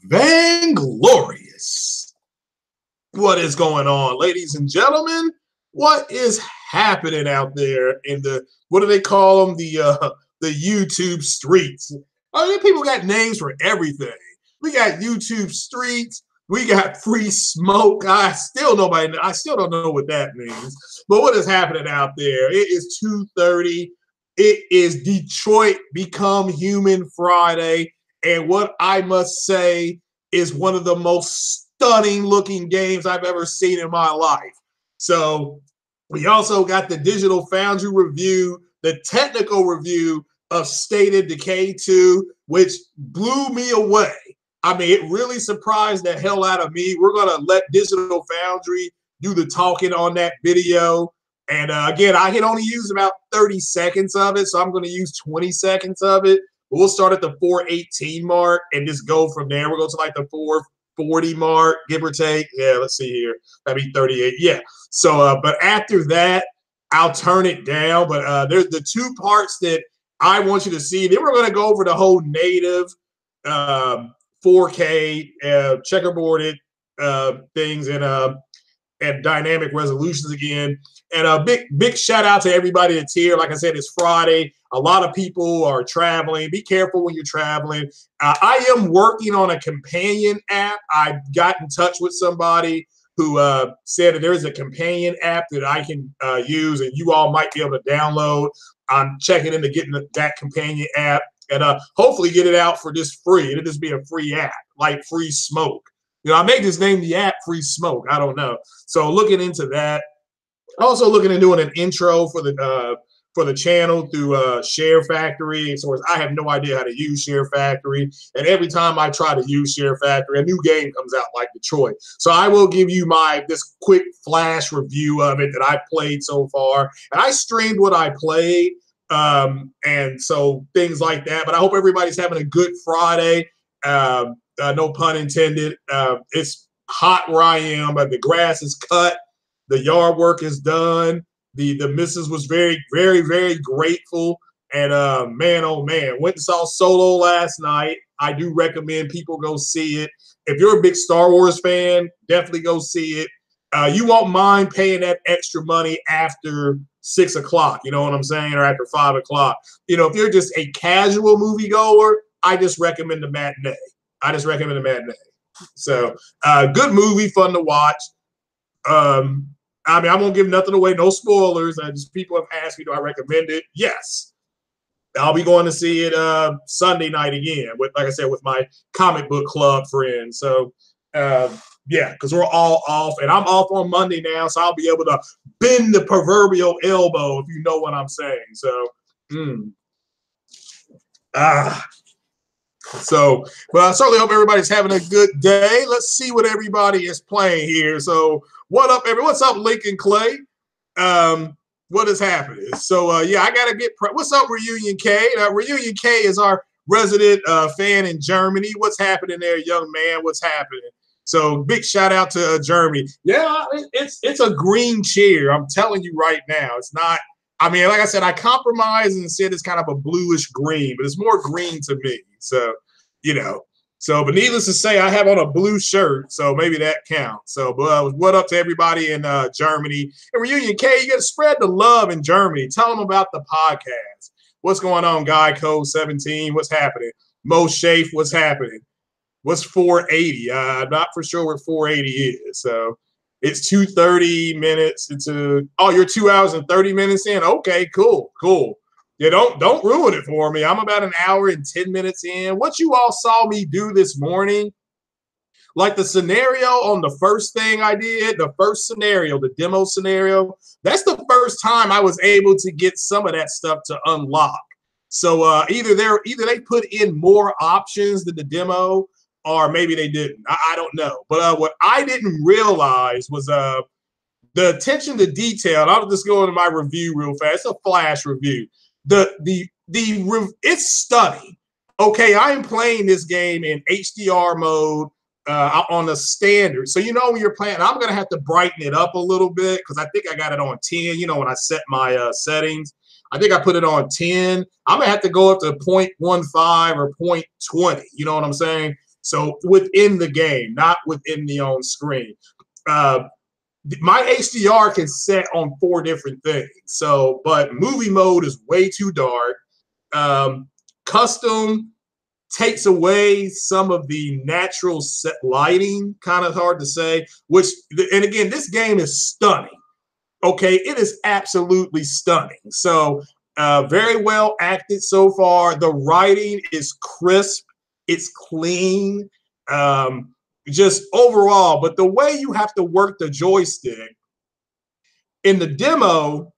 Vainglorious. What is going on, ladies and gentlemen? What is happening out there in the, what do they call them? The YouTube streets. I mean, people got names for everything. We got YouTube streets. We got free smoke. I still don't know what that means. But what is happening out there? It is 2:30. It is Detroit Become Human Friday. And what I must say is one of the most stunning looking games I've ever seen in my life. So we also got the digital Foundry review, the technical review of Stated Decay 2, which blew me away. I mean, it really surprised the hell out of me. We're going to let Digital Foundry do the talking on that video. And again, I can only use about 30 seconds of it, so I'm going to use 20 seconds of it. But we'll start at the 4:18 mark and just go from there. We'll go to like the 4:40 mark, give or take. Yeah, let's see here. That'd be 38. Yeah. So, but after that, I'll turn it down. But there's the two parts that I want you to see. Then we're going to go over the whole native 4K checkerboarded things and dynamic resolutions again. And a big shout out to everybody that's here. Like I said, it's Friday. A lot of people are traveling. Be careful when you're traveling. I am working on a companion app. I got in touch with somebody who said that there is a companion app that I can use and you all might be able to download. I'm checking into getting that companion app and hopefully get it out for just free. It'll just be a free app, like Free Smoke. You know, I may just name the app Free Smoke. I don't know. So looking into that. Also looking at doing an intro for the channel through Share Factory. So I have no idea how to use Share Factory. And every time I try to use Share Factory, a new game comes out like Detroit. So I will give you this quick flash review of it that I've played so far. And I streamed what I played. And so things like that. But I hope everybody's having a good Friday. No pun intended. It's hot where I am, but the grass is cut. The yard work is done. The missus was very, very, very grateful. And man, oh man, went and saw Solo last night. I do recommend people go see it. If you're a big Star Wars fan, definitely go see it. You won't mind paying that extra money after 6 o'clock, you know what I'm saying, or after 5 o'clock. You know, if you're just a casual moviegoer, I just recommend the matinee. So good movie, fun to watch. I mean, I won't give nothing away, no spoilers. Just people have asked me, do I recommend it? Yes. I'll be going to see it Sunday night again, with, like I said, with my comic book club friends. So, yeah, because we're all off, and I'm off on Monday now, so I'll be able to bend the proverbial elbow, if you know what I'm saying. So, So, but I certainly hope everybody's having a good day. Let's see what everybody is playing here. So, what up, everyone? What's up, Lincoln Clay? What is happening? So, yeah, I got to get what's up, Reunion K? Reunion K is our resident fan in Germany. What's happening there, young man? What's happening? So, big shout out to Germany. Yeah, it's a green chair. I'm telling you right now. It's not. I mean, like I said, I compromised and said it's kind of a bluish green, but it's more green to me. So, you know. So, but needless to say, I have on a blue shirt, so maybe that counts. So, but what up to everybody in Germany? And Reunion K, you got to spread the love in Germany. Tell them about the podcast. What's going on, Guy Code 17? What's happening? Mo Shafe, what's happening? What's 480? I'm not for sure what 480 is. So, it's 2:30 minutes. Oh, you're 2 hours and 30 minutes in. Okay, cool. Yeah, don't ruin it for me. I'm about an hour and 10 minutes in. What you all saw me do this morning, like the scenario on the first thing I did, the first scenario, the demo scenario, that's the first time I was able to get some of that stuff to unlock. So either they put in more options than the demo, or maybe they didn't. I don't know. But what I didn't realize was the attention to detail. I'll just go into my review real fast. It's a flash review. It's stunning. Okay, I am playing this game in HDR mode on the standard. So, when you're playing, I'm going to have to brighten it up a little bit because I think I got it on 10. When I set my settings, I think I put it on 10. I'm going to have to go up to 0.15 or 0.20. You know what I'm saying? So within the game, not within the on screen. My HDR can set on 4 different things. So, but movie mode is way too dark. Custom takes away some of the natural set lighting, kind of hard to say, and again, this game is stunning. Okay, it is absolutely stunning. So very well acted so far. The writing is crisp. It's clean. Just overall, but the way you have to work the joystick in the demo,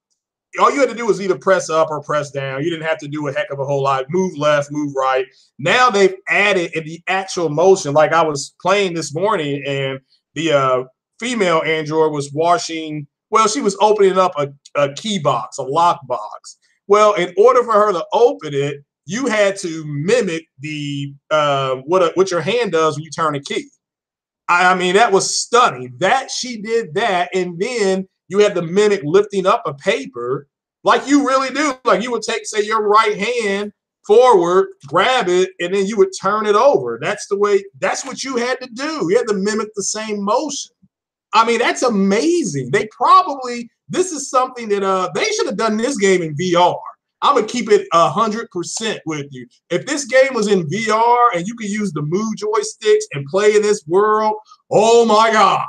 all you had to do was either press up or press down. You didn't have to do a heck of a whole lot. Move left, move right. Now they've added in the actual motion. Like I was playing this morning and the female android was washing. Well, she was opening up a key box, a lock box. Well, in order for her to open it, you had to mimic the what your hand does when you turn a key. I mean, that was stunning. That she did that, and then you had to mimic lifting up a paper like you really do. Like you would take, say, your right hand forward, grab it, and then you would turn it over. That's what you had to do. You had to mimic the same motion. I mean, that's amazing. This is something that they should have done this game in VR. I'm going to keep it 100% with you. If this game was in VR and you could use the Move joysticks and play in this world, oh my God.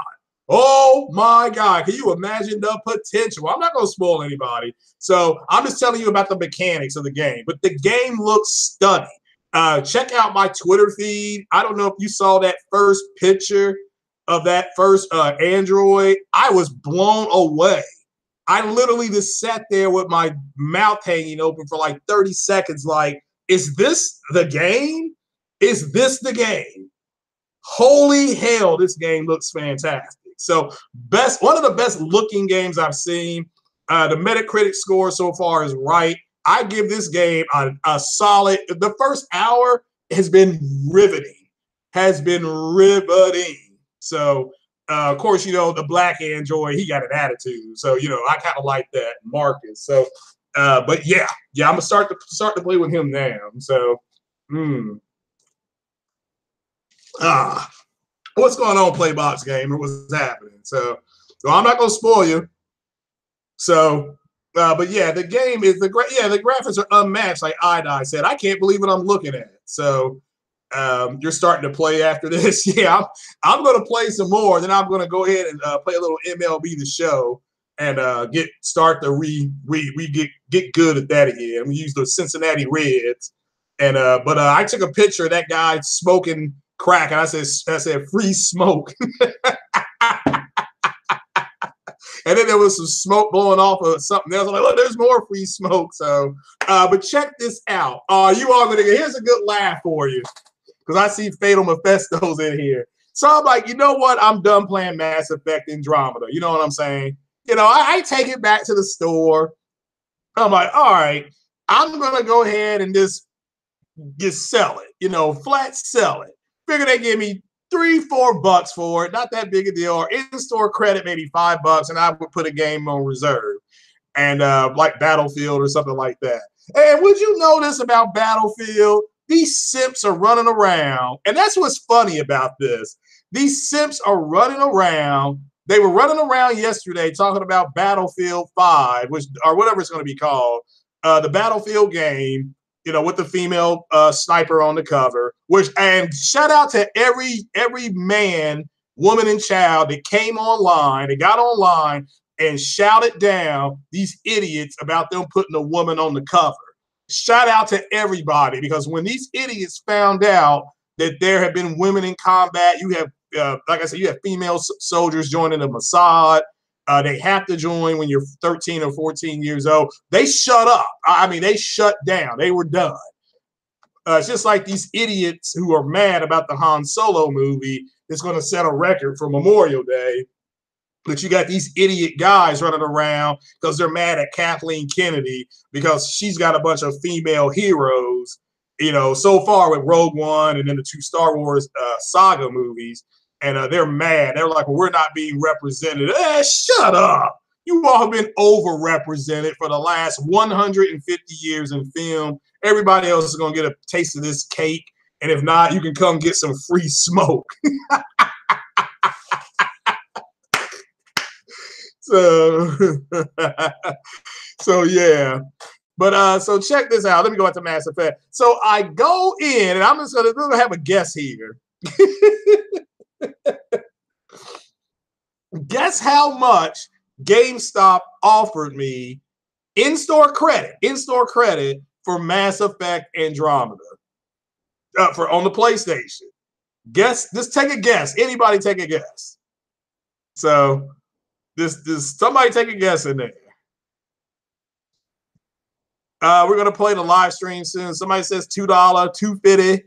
Oh my God. Can you imagine the potential? I'm not going to spoil anybody. So I'm just telling you about the mechanics of the game. But the game looks stunning. Check out my Twitter feed. I don't know if you saw that first picture of that first Android. I was blown away. I literally just sat there with my mouth hanging open for like 30 seconds like, is this the game? Is this the game? Holy hell, this game looks fantastic. So one of the best looking games I've seen. The Metacritic score so far is right. I give this game a solid, the first hour has been riveting. So of course, the black android, he got an attitude. So, I kind of like that, Marcus. So, but yeah, I'm gonna start to play with him now. So, what's going on, Playbox Gamer? What's happening? So I'm not gonna spoil you. So, but yeah, the game is the graphics are unmatched. Like I said, I can't believe what I'm looking at. So. You're starting to play after this. Yeah, I'm going to play some more. Then I'm going to go ahead and play a little MLB The Show and get good at that again. We use the Cincinnati Reds, and but I took a picture of that guy smoking crack, and I said free smoke. And then there was some smoke blowing off of something else. I'm like, look, there's more free smoke. So, but check this out. You are going to here's a good laugh for you. Because I see Fatal Mephistos in here. So I'm like, you know what? I'm done playing Mass Effect Andromeda. You know what I'm saying? I take it back to the store. I'm like, all right, I'm going to go ahead and just sell it. Flat sell it. Figure they give me $3-4 for it. Not that big a deal. Or in-store credit, maybe $5, and I would put a game on reserve. And like Battlefield or something like that. And would you notice about Battlefield? These simps are running around, and that's what's funny about this. These simps are running around. They were running around yesterday talking about Battlefield 5, or whatever it's going to be called, the Battlefield game, with the female sniper on the cover. And shout out to every man, woman, and child that came online, that got online and shouted down these idiots about them putting a woman on the cover. Shout out to everybody, because when these idiots found out that there have been women in combat, you have, like I said, you have female soldiers joining the Mossad. They have to join when you're 13 or 14 years old. They shut up. I mean, they shut down. They were done. It's just like these idiots who are mad about the Han Solo movie that's going to set a record for Memorial Day. But you got these idiot guys running around because they're mad at Kathleen Kennedy because she's got a bunch of female heroes you know, so far with Rogue One and then the 2 Star Wars saga movies, and they're mad. They're like, well, we're not being represented. Shut up. You all have been overrepresented for the last 150 years in film. Everybody else is going to get a taste of this cake. And if not, you can come get some free smoke. So, so yeah. But so check this out. Let me go back to Mass Effect. So I go in, and I'm just gonna have a guess here. Guess how much GameStop offered me in-store credit for Mass Effect Andromeda for on the PlayStation. Guess, just take a guess. Anybody take a guess. So this somebody take a guess in there. We're gonna play the live stream soon. Somebody says $2, $2.50.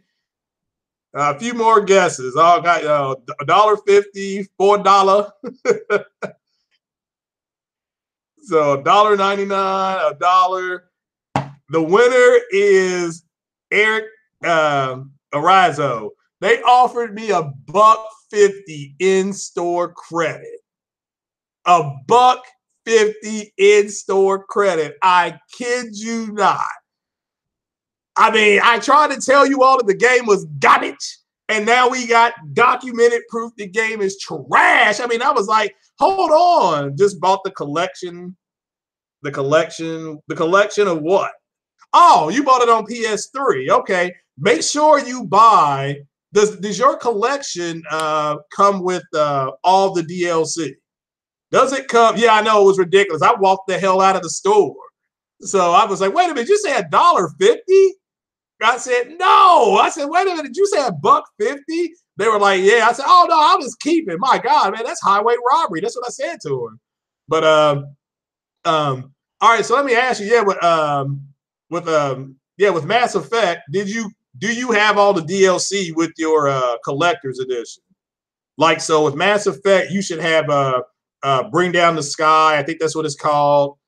A few more guesses. All got $1.50, $4. So $1.99, $1. The winner is Eric Arizo. They offered me $1.50 in-store credit. $1.50 in-store credit. I kid you not. I mean, I tried to tell you all that the game was garbage, and now we got documented proof the game is trash. I mean, I was like, hold on. Just bought the collection. The collection of what? Oh, you bought it on PS3. Okay. Make sure you buy. Does your collection come with all the DLC? Does it come? Yeah, I know it was ridiculous. I walked the hell out of the store. So I was like, wait a minute, you say $1.50? I said, no. I said, wait a minute, did you say $1.50? They were like, yeah. I said, oh no, I'll just keep it. My God, man, that's highway robbery. That's what I said to him. But all right, so let me ask you, with Mass Effect, do you have all the DLC with your collector's edition? Like, so with Mass Effect, you should have Bring Down the Sky. I think that's what it's called.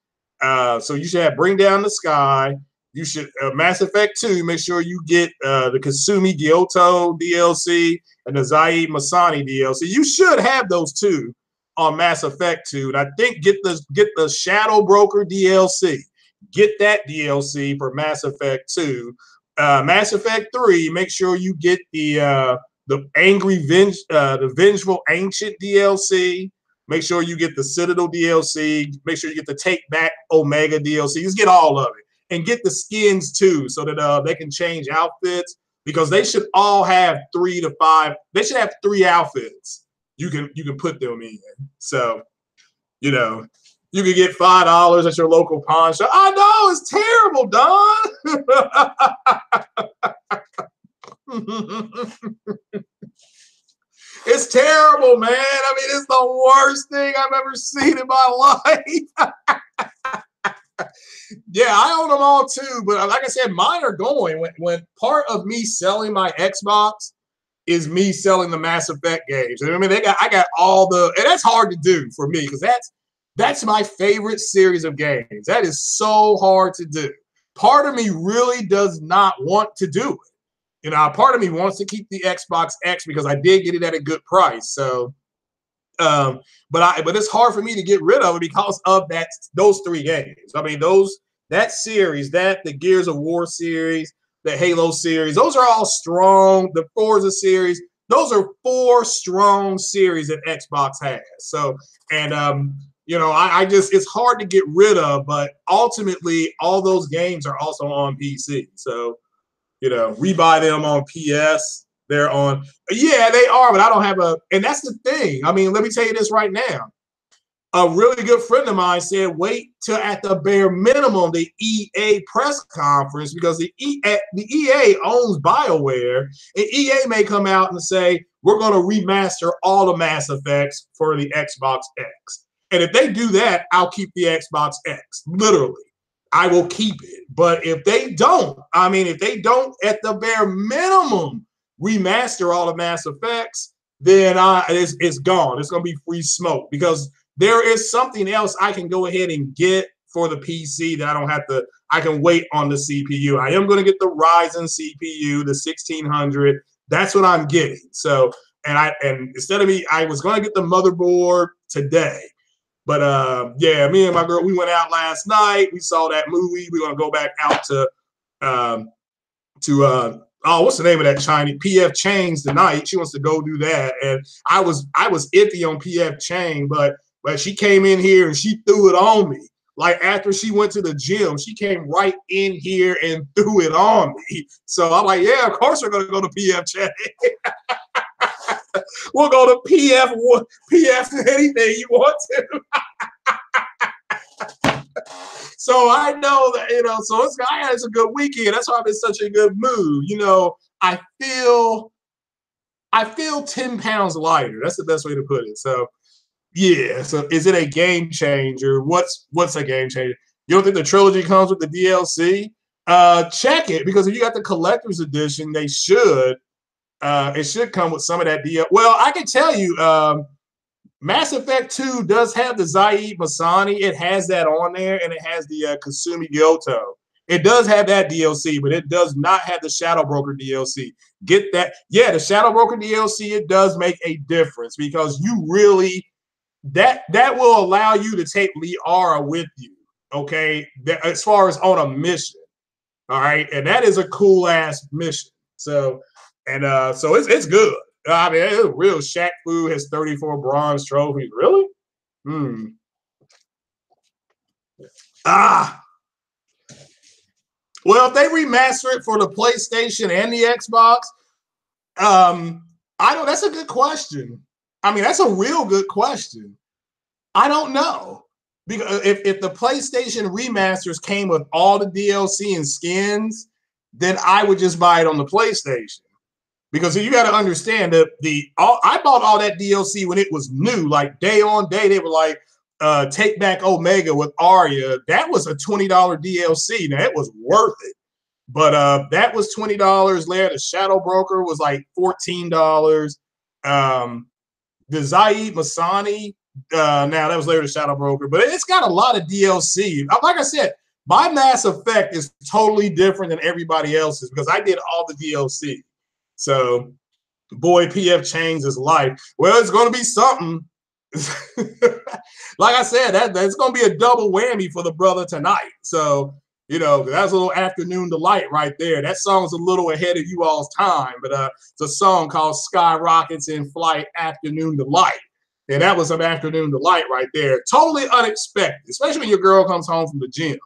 So you should have Bring Down the Sky. You should Mass Effect 2. Make sure you get the Kasumi Gyoto DLC and the Zaid Masani DLC. You should have those two on Mass Effect 2. And I think get the Shadow Broker DLC. Get that DLC for Mass Effect 2. Mass Effect 3. Make sure you get the Vengeful Ancient DLC. Make sure you get the Citadel DLC. Make sure you get the Take Back Omega DLC. Just get all of it. And get the skins too, so that they can change outfits, because they should all have 3 to 5. They should have 3 outfits you can put them in. So, you know, you can get $5 at your local pawn shop. I know, it's terrible, Don. It's terrible, man. I mean, it's the worst thing I've ever seen in my life. Yeah, I own them all too, but like I said, mine are going. When part of me selling my Xbox is me selling the Mass Effect games. I mean, I got all the, and that's hard to do for me because that's my favorite series of games. That is so hard to do. Part of me really does not want to do it. You know, part of me wants to keep the Xbox X because I did get it at a good price. So, but it's hard for me to get rid of it because of those 3 games. I mean, that series, the Gears of War series, the Halo series, those are all strong. The Forza series, those are 4 strong series that Xbox has. So, and you know, I just, it's hard to get rid of, but ultimately all those games are also on PC. So, you know, we buy them on PS. They're on, yeah, they are, but I don't have and that's the thing. I mean, let me tell you this right now. A really good friend of mine said, wait till at the bare minimum, the EA press conference, because the EA owns BioWare, and EA may come out and say, we're going to remaster all the Mass Effects for the Xbox X. And if they do that, I'll keep the Xbox X, literally. I will keep it. But if they don't, at the bare minimum, remaster all the Mass Effects, then it's gone. It's going to be free smoke, because there is something else I can go ahead and get for the PC that I don't have to, I can wait on the CPU. I am going to get the Ryzen CPU, the 1600. That's what I'm getting. So, and instead of me, I was going to get the motherboard today. But yeah, me and my girl, we went out last night. We saw that movie. We're going to go back out to oh, what's the name of that Chinese PF Chang's tonight? She wants to go do that, and I was iffy on PF Chang, but she came in here and she threw it on me. Like after she went to the gym, she came right in here and threw it on me. So I'm like, yeah, of course we're gonna go to PF Chang. We'll go to PF anything you want to. So I know that, you know, so it's a good weekend. That's why I'm in such a good mood. You know, I feel 10 pounds lighter. That's the best way to put it. So yeah. So is it a game changer? What's a game changer? You don't think the trilogy comes with the DLC? Check it, because if you got the collector's edition, they should. It should come with some of that DLC. Well, I can tell you, Mass Effect 2 does have the Zaid Masani. It has that on there, and it has the Kasumi Gyoto. It does have that DLC, but it does not have the Shadow Broker DLC. Get that. Yeah, the Shadow Broker DLC, it does make a difference, because you really, that will allow you to take Liara with you, okay, as far as on a mission. All right, and that is a cool-ass mission. So, and so it's good. I mean, it's real. Shaq Fu has 34 bronze trophies. Really? Ah. Well, if they remaster it for the PlayStation and the Xbox, I don't. That's a good question. I mean, that's a real good question. I don't know, because if the PlayStation remasters came with all the DLC and skins, then I would just buy it on the PlayStation. Because you got to understand that I bought all that DLC when it was new, like day on day. They were like, Take Back Omega with Arya. That was a $20 DLC. Now, it was worth it. But that was $20 later. The Shadow Broker was like $14. The Zaid Masani, now that was later the Shadow Broker. But it's got a lot of DLC. Like I said, my Mass Effect is totally different than everybody else's, because I did all the DLC. So, boy, PF changed his life. Well, it's going to be something. Like I said, that's going to be a double whammy for the brother tonight. So, you know, that's a little Afternoon Delight right there. That song's a little ahead of you all's time, but it's a song called Skyrockets in Flight, Afternoon Delight. And that was some Afternoon Delight right there. Totally unexpected, especially when your girl comes home from the gym.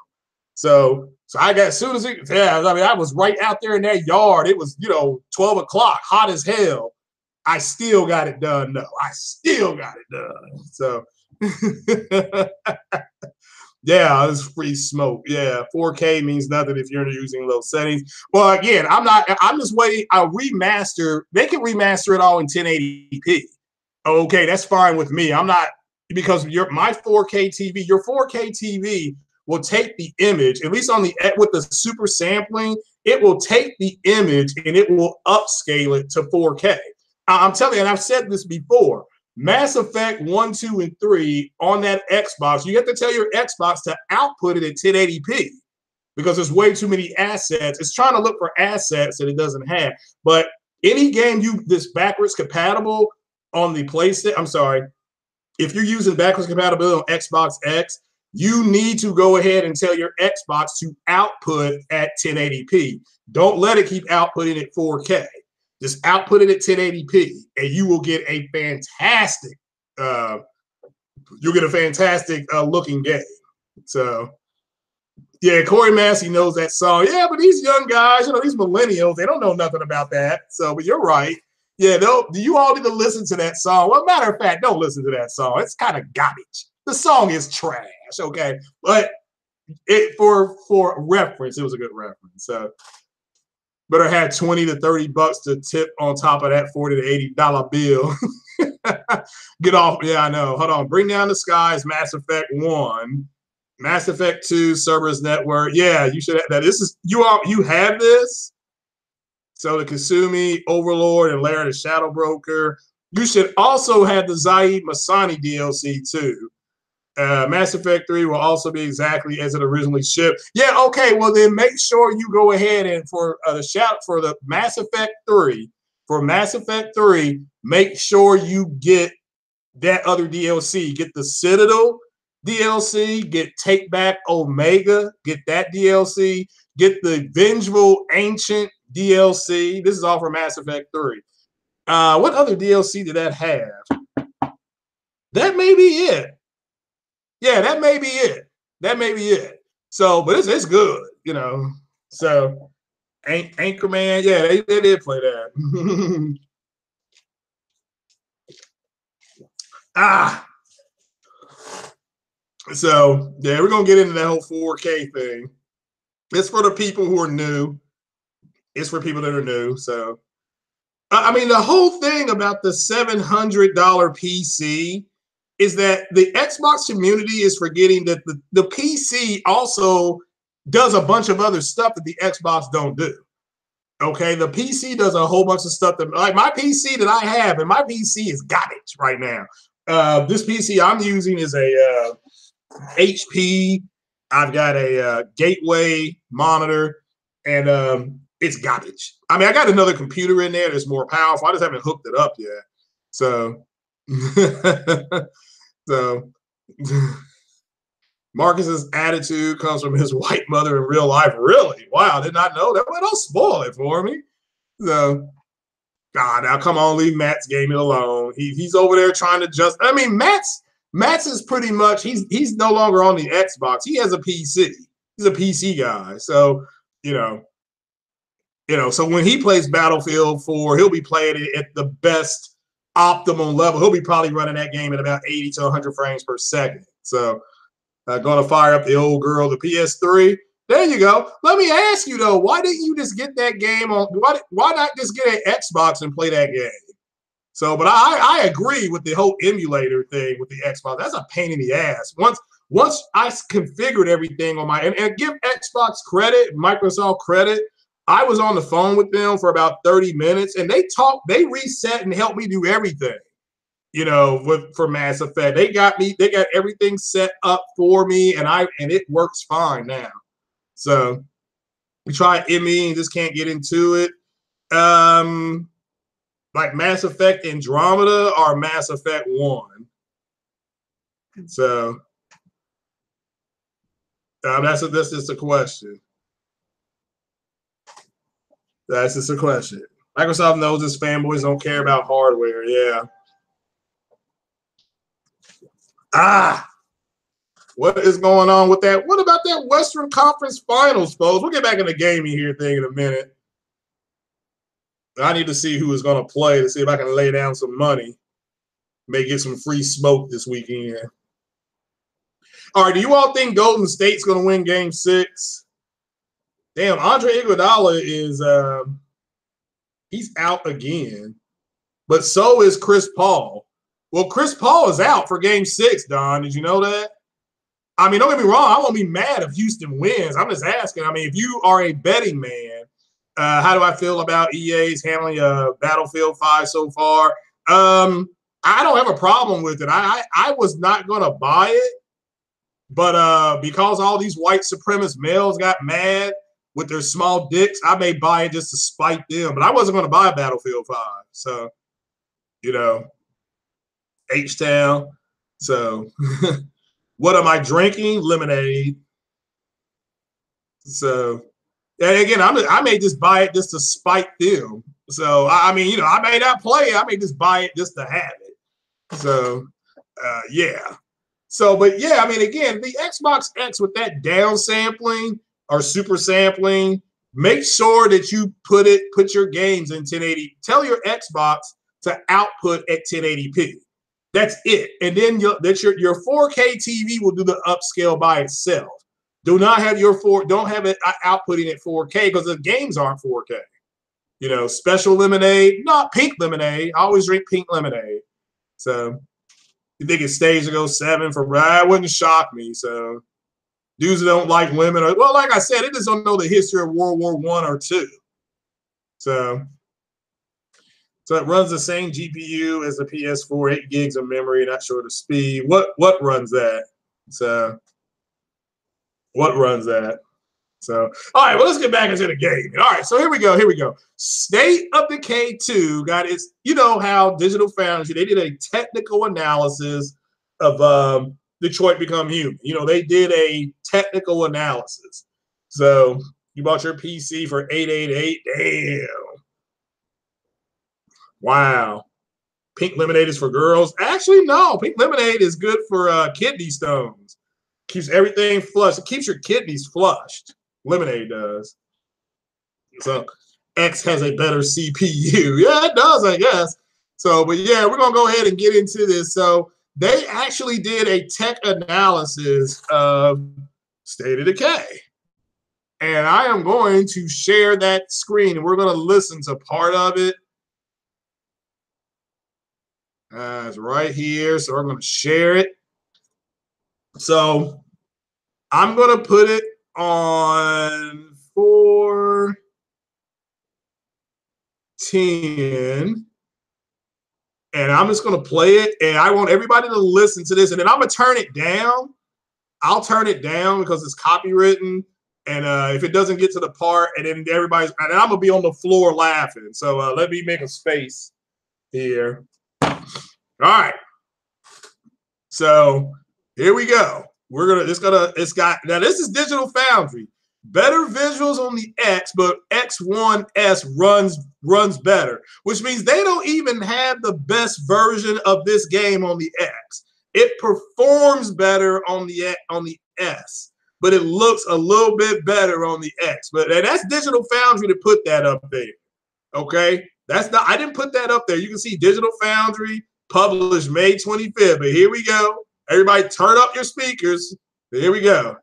So I got, as soon as it, yeah, I mean, I was right out there in that yard. It was, you know, 12 o'clock, hot as hell. I still got it done, though. I still got it done. So, yeah, it's free smoke. Yeah, 4K means nothing if you're using low settings. Well, again, I'm just waiting. I'll remaster. They can remaster it all in 1080p. Okay, that's fine with me. I'm not, because my 4K TV, your 4K TV will take the image, at least with the super sampling, it will take the image and it will upscale it to 4K. I'm telling you, and I've said this before, Mass Effect 1, 2, and 3 on that Xbox, you have to tell your Xbox to output it at 1080p, because there's way too many assets. It's trying to look for assets that it doesn't have. But any game this backwards compatible on the PlayStation, I'm sorry, if you're using backwards compatibility on Xbox X, you need to go ahead and tell your Xbox to output at 1080p. Don't let it keep outputting at 4K. Just output it at 1080p, and you will get a fantastic, looking game. So, yeah, Corey Massey knows that song. Yeah, but these young guys, you know, these millennials, they don't know nothing about that. So, but you're right. Yeah, you all need to listen to that song. Well, matter of fact, don't listen to that song. It's kind of garbage. The song is trash, okay? But for reference, it was a good reference. So better have 20 to 30 bucks to tip on top of that $40 to $80 bill. Get off. Yeah, I know. Hold on. Bring Down the Skies, Mass Effect 1. Mass Effect 2, Cerberus Network. Yeah, you should have that. This is you have this. So the Kasumi, Overlord, and Lara the Shadow Broker. You should also have the Zaid Masani DLC too. Mass Effect 3 will also be exactly as it originally shipped. Yeah, okay. Well, then make sure you go ahead and for the shout for the Mass Effect 3. For Mass Effect 3, make sure you get that other DLC. Get the Citadel DLC. Get Take Back Omega. Get that DLC. Get the Vengeful Ancient DLC. This is all for Mass Effect 3. What other DLC did that have? That may be it. Yeah, that may be it. That may be it. So, but it's good, you know. So, Anchorman, yeah, they did play that. So yeah, we're gonna get into that whole 4K thing. It's for the people who are new. It's for people that are new. So, I mean, the whole thing about the $700 PC is that the Xbox community is forgetting that the PC also does a bunch of other stuff that the Xbox don't do. Okay, the PC does a whole bunch of stuff that, like my PC that I have, and my PC is garbage right now. This PC I'm using is a HP. I've got a Gateway monitor, and it's garbage. I mean, I got another computer in there that's more powerful. I just haven't hooked it up yet. So, so Marcus's attitude comes from his white mother in real life. Really? Wow, did not know that. Well, don't spoil it for me. So, God, now come on, leave Matt's gaming alone. He's over there trying to just. I mean, Matt's is pretty much he's no longer on the Xbox. He has a PC. He's a PC guy. So so when he plays Battlefield 4, he'll be playing it at the best optimum level. He'll be probably running that game at about 80 to 100 frames per second. So going to fire up the old girl, the PS3. There you go. Let me ask you though, why didn't you just get that game on? Why not just get an Xbox and play that game? So, but I agree with the whole emulator thing with the Xbox. That's a pain in the ass. Once I configured everything on my and give Xbox credit, Microsoft credit, I was on the phone with them for about 30 minutes, and they reset and helped me do everything. For Mass Effect, they got everything set up for me, and it works fine now. So we tried ME and just can't get into it. Like Mass Effect Andromeda or Mass Effect 1. So that's just a question. That's just a question. Microsoft knows its fanboys don't care about hardware. Yeah. What is going on with that? What about that Western Conference Finals, folks? We'll get back in the gaming here thing in a minute. I need to see who is going to play to see if I can lay down some money. May get some free smoke this weekend. All right, do you all think Golden State's going to win Game 6? Damn, Andre Iguodala is he's out again, but so is Chris Paul. Well, Chris Paul is out for Game 6, Don. Did you know that? I mean, don't get me wrong. I won't be mad if Houston wins. I'm just asking. I mean, if you are a betting man, how do I feel about EA's handling Battlefield 5 so far? I don't have a problem with it. I was not going to buy it, but because all these white supremacist males got mad with their small dicks, I may buy it just to spite them. But I wasn't going to buy Battlefield 5. So, H-Town. So, what am I drinking? Lemonade. So, and again, I may just buy it just to spite them. So, I mean, I may not play it. I may just buy it just to have it. So, yeah. So, but yeah, I mean, again, the Xbox X with that down sampling or super sampling, make sure that you put your games in 1080. Tell your Xbox to output at 1080p. That's it. And then your 4K TV will do the upscale by itself. Do not have don't have it outputting at 4K because the games aren't 4K. Special lemonade, not pink lemonade. I always drink pink lemonade. So you think it stays to go 7 for that wouldn't shock me. So dudes that don't like women, well, like I said, they just don't know the history of World War I or II. So it runs the same GPU as the PS4, 8 gigs of memory, not sure the speed. What runs that? So what runs that? So, all right, well, let's get back into the game. All right, so here we go. Here we go. State of Decay 2 got its, you know how Digital Foundry, they did a technical analysis of Detroit Become Human. You know, they did a technical analysis. So you bought your PC for $888. Damn. Wow. Pink lemonade is for girls. Actually, no. Pink lemonade is good for kidney stones. Keeps everything flushed. It keeps your kidneys flushed. Lemonade does. So X has a better CPU. Yeah, it does, I guess. So, but yeah, we're going to go ahead and get into this. So they actually did a tech analysis of State of Decay. And I am going to share that screen. We're going to listen to part of it. It's right here. So we're going to share it. So I'm going to put it on 410. And I'm just going to play it. And I want everybody to listen to this. And then I'm going to turn it down. I'll turn it down because it's copywritten. And if it doesn't get to the part, and then everybody's, and I'm going to be on the floor laughing. So let me make a space here. All right. So here we go. Now this is Digital Foundry. Better visuals on the X, but X1S runs better, which means they don't even have the best version of this game on the X. It performs better on the S, but it looks a little bit better on the X. And that's Digital Foundry to put that up there. Okay? I didn't put that up there. You can see Digital Foundry published May 25th. But here we go. Everybody turn up your speakers. Here we go.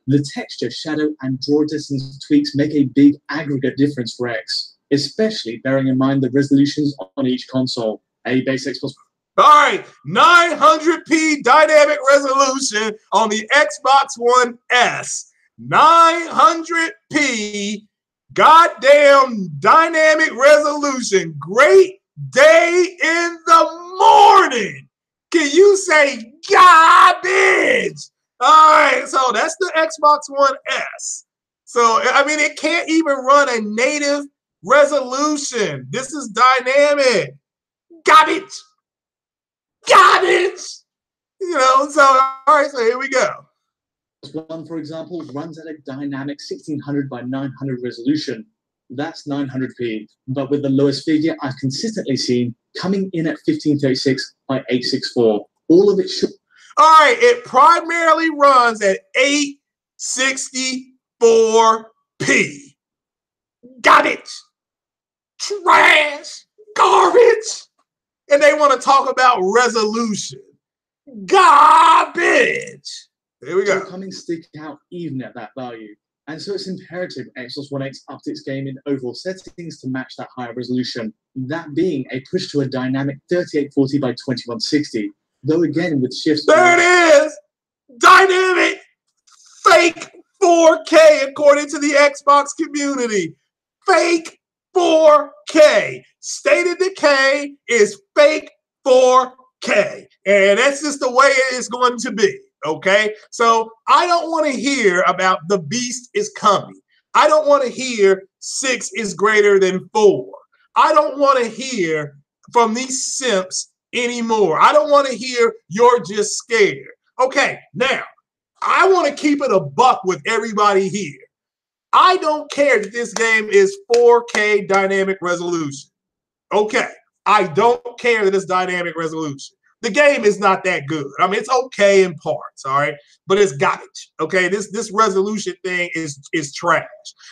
The texture, shadow, and draw distance tweaks make a big aggregate difference for X, especially bearing in mind the resolutions on each console. A base X plus. All right, 900p dynamic resolution on the Xbox One S. 900p goddamn dynamic resolution. Great day in the morning. Can you say garbage? All right, so that's the Xbox One S. So, I mean, it can't even run a native resolution. This is dynamic. Garbage. Garbage. You know, so, all right, so here we go. One, for example, runs at a dynamic 1600 by 900 resolution. That's 900p, but with the lowest figure I've consistently seen coming in at 1536 by 864. All of it should. All right, it primarily runs at 864p. Garbage. Trash. Garbage. And they want to talk about resolution. Garbage. Here we go. Coming stick out even at that value. And so it's imperative Xbox One X upped its game in overall settings to match that higher resolution. That being a push to a dynamic 3840 by 2160. Though again with shifts. There it is! Dynamic fake 4K according to the Xbox community. Fake 4K. State of Decay is fake 4K. And that's just the way it is going to be. Okay? So I don't want to hear about the beast is coming. I don't want to hear 6 is greater than 4. I don't want to hear from these simps anymore. I don't want to hear you're just scared. Okay, now, I want to keep it a buck with everybody here. I don't care that this game is 4K dynamic resolution. Okay, I don't care that it's dynamic resolution. The game is not that good. I mean, it's okay in parts, all right? But it's garbage, okay? This resolution thing is trash.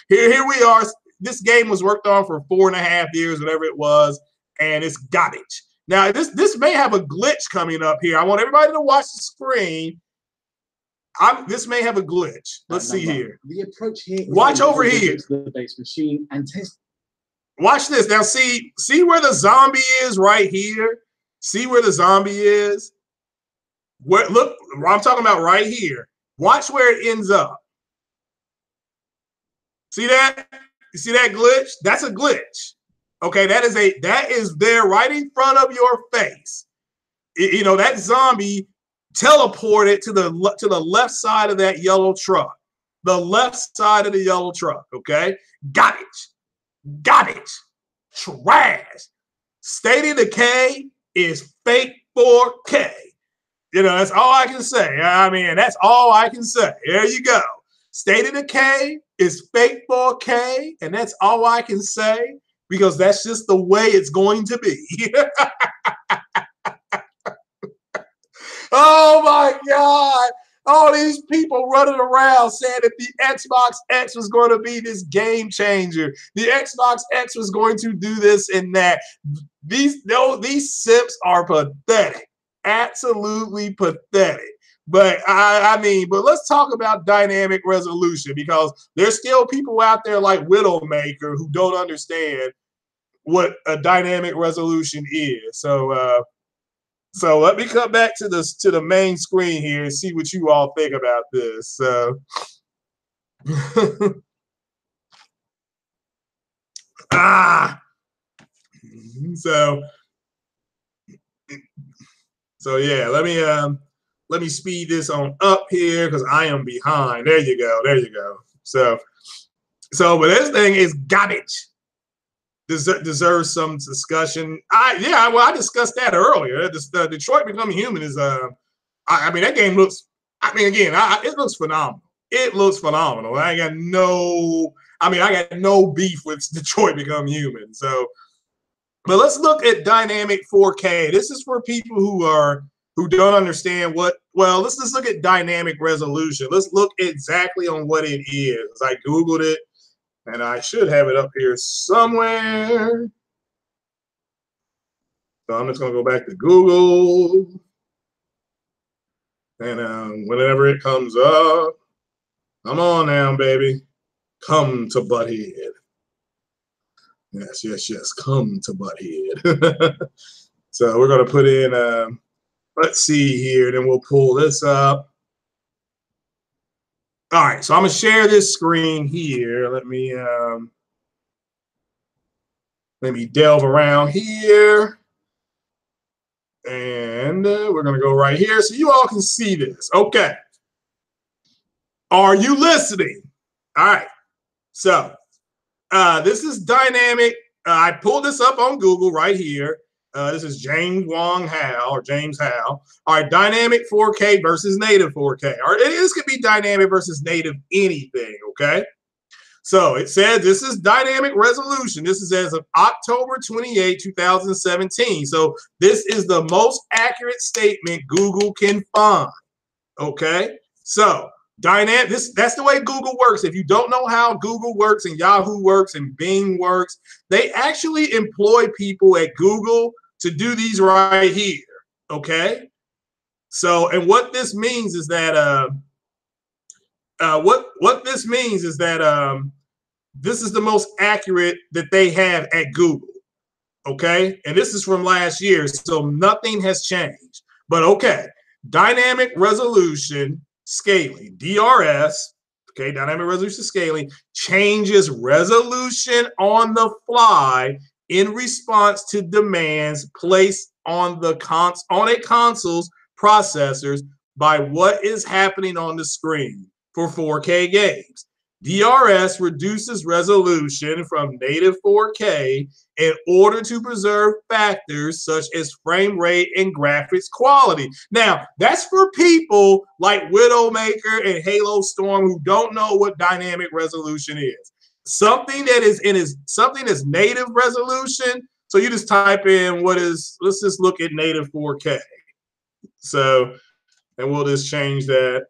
Here we are. This game was worked on for 4.5 years, whatever it was, and it's garbage. Now, this may have a glitch coming up here. I want everybody to watch the screen. This may have a glitch. Let's see here. The approach here is watch over here. To the base machine and test. Watch this. Now, see where the zombie is right here? See where the zombie is? Look, I'm talking about right here. Watch where it ends up. See that? You see that glitch? That's a glitch. Okay, that is there right in front of your face. you know, that zombie teleported to the left side of that yellow truck. The left side of the yellow truck, okay? Garbage. Trash. State of Decay is fake 4K. You know, that's all I can say. I mean, that's all I can say. There you go. State of Decay is fake 4K, and that's all I can say because that's just the way it's going to be. Oh my God. All these people running around saying that the Xbox X was going to be this game changer. The Xbox X was going to do this and that. These simps are pathetic. Absolutely pathetic. But I mean, but let's talk about dynamic resolution because there's still people out there like Widowmaker who don't understand what a dynamic resolution is. So let me come back to the main screen here and see what you all think about this. So so yeah, let me speed this on up here because I am behind. There you go. So but this thing is garbage. Deserves some discussion. I discussed that earlier. The Detroit Become Human is I mean that game looks. I mean again, it looks phenomenal. It looks phenomenal. I got no beef with Detroit Become Human. So, but let's look at dynamic 4K. This is for people who don't understand what. Well, let's just look at dynamic resolution. Let's look exactly on what it is. I Googled it. And I should have it up here somewhere. So I'm just going to go back to Google. And whenever it comes up, come on now, baby. Come to Butthead. Yes. Come to Butthead. So we're going to put in, let's see here, then we'll pull this up. All right, so I'm gonna share this screen here. Let me delve around here, and we're gonna go right here so you all can see this. Okay, are you listening? All right, so this is dynamic. I pulled this up on Google right here. This is James Howe. All right, dynamic 4K versus native 4K. All right, this could be dynamic versus native anything, okay? So it says this is dynamic resolution. This is as of October 28, 2017. So this is the most accurate statement Google can find, okay? So that's the way Google works. If you don't know how Google works and Yahoo works and Bing works, they actually employ people at Google to do these right here, okay? So, and what this means is that this is the most accurate that they have at Google, okay? And this is from last year, so nothing has changed. But okay, dynamic resolution scaling, DRS, okay, dynamic resolution scaling changes resolution on the fly in response to demands placed on a console's processors by what is happening on the screen for 4K games. DRS reduces resolution from native 4K in order to preserve factors such as frame rate and graphics quality. Now, that's for people like Widowmaker and Halo Storm who don't know what dynamic resolution is. Something that's native resolution. So you just type in let's just look at native 4K. So, and we'll just change that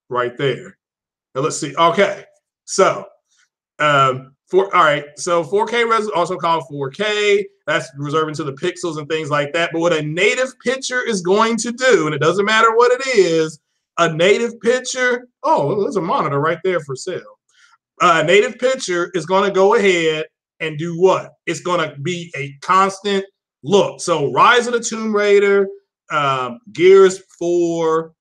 right there. Now let's see. Okay. So, so 4K also called 4K. That's reserving to the pixels and things like that. But what a native picture is going to do, and it doesn't matter what it is, a native picture. Oh, there's a monitor right there for sale. Native picture is going to go ahead and do what? It's going to be a constant look. So Rise of the Tomb Raider, Gears 4,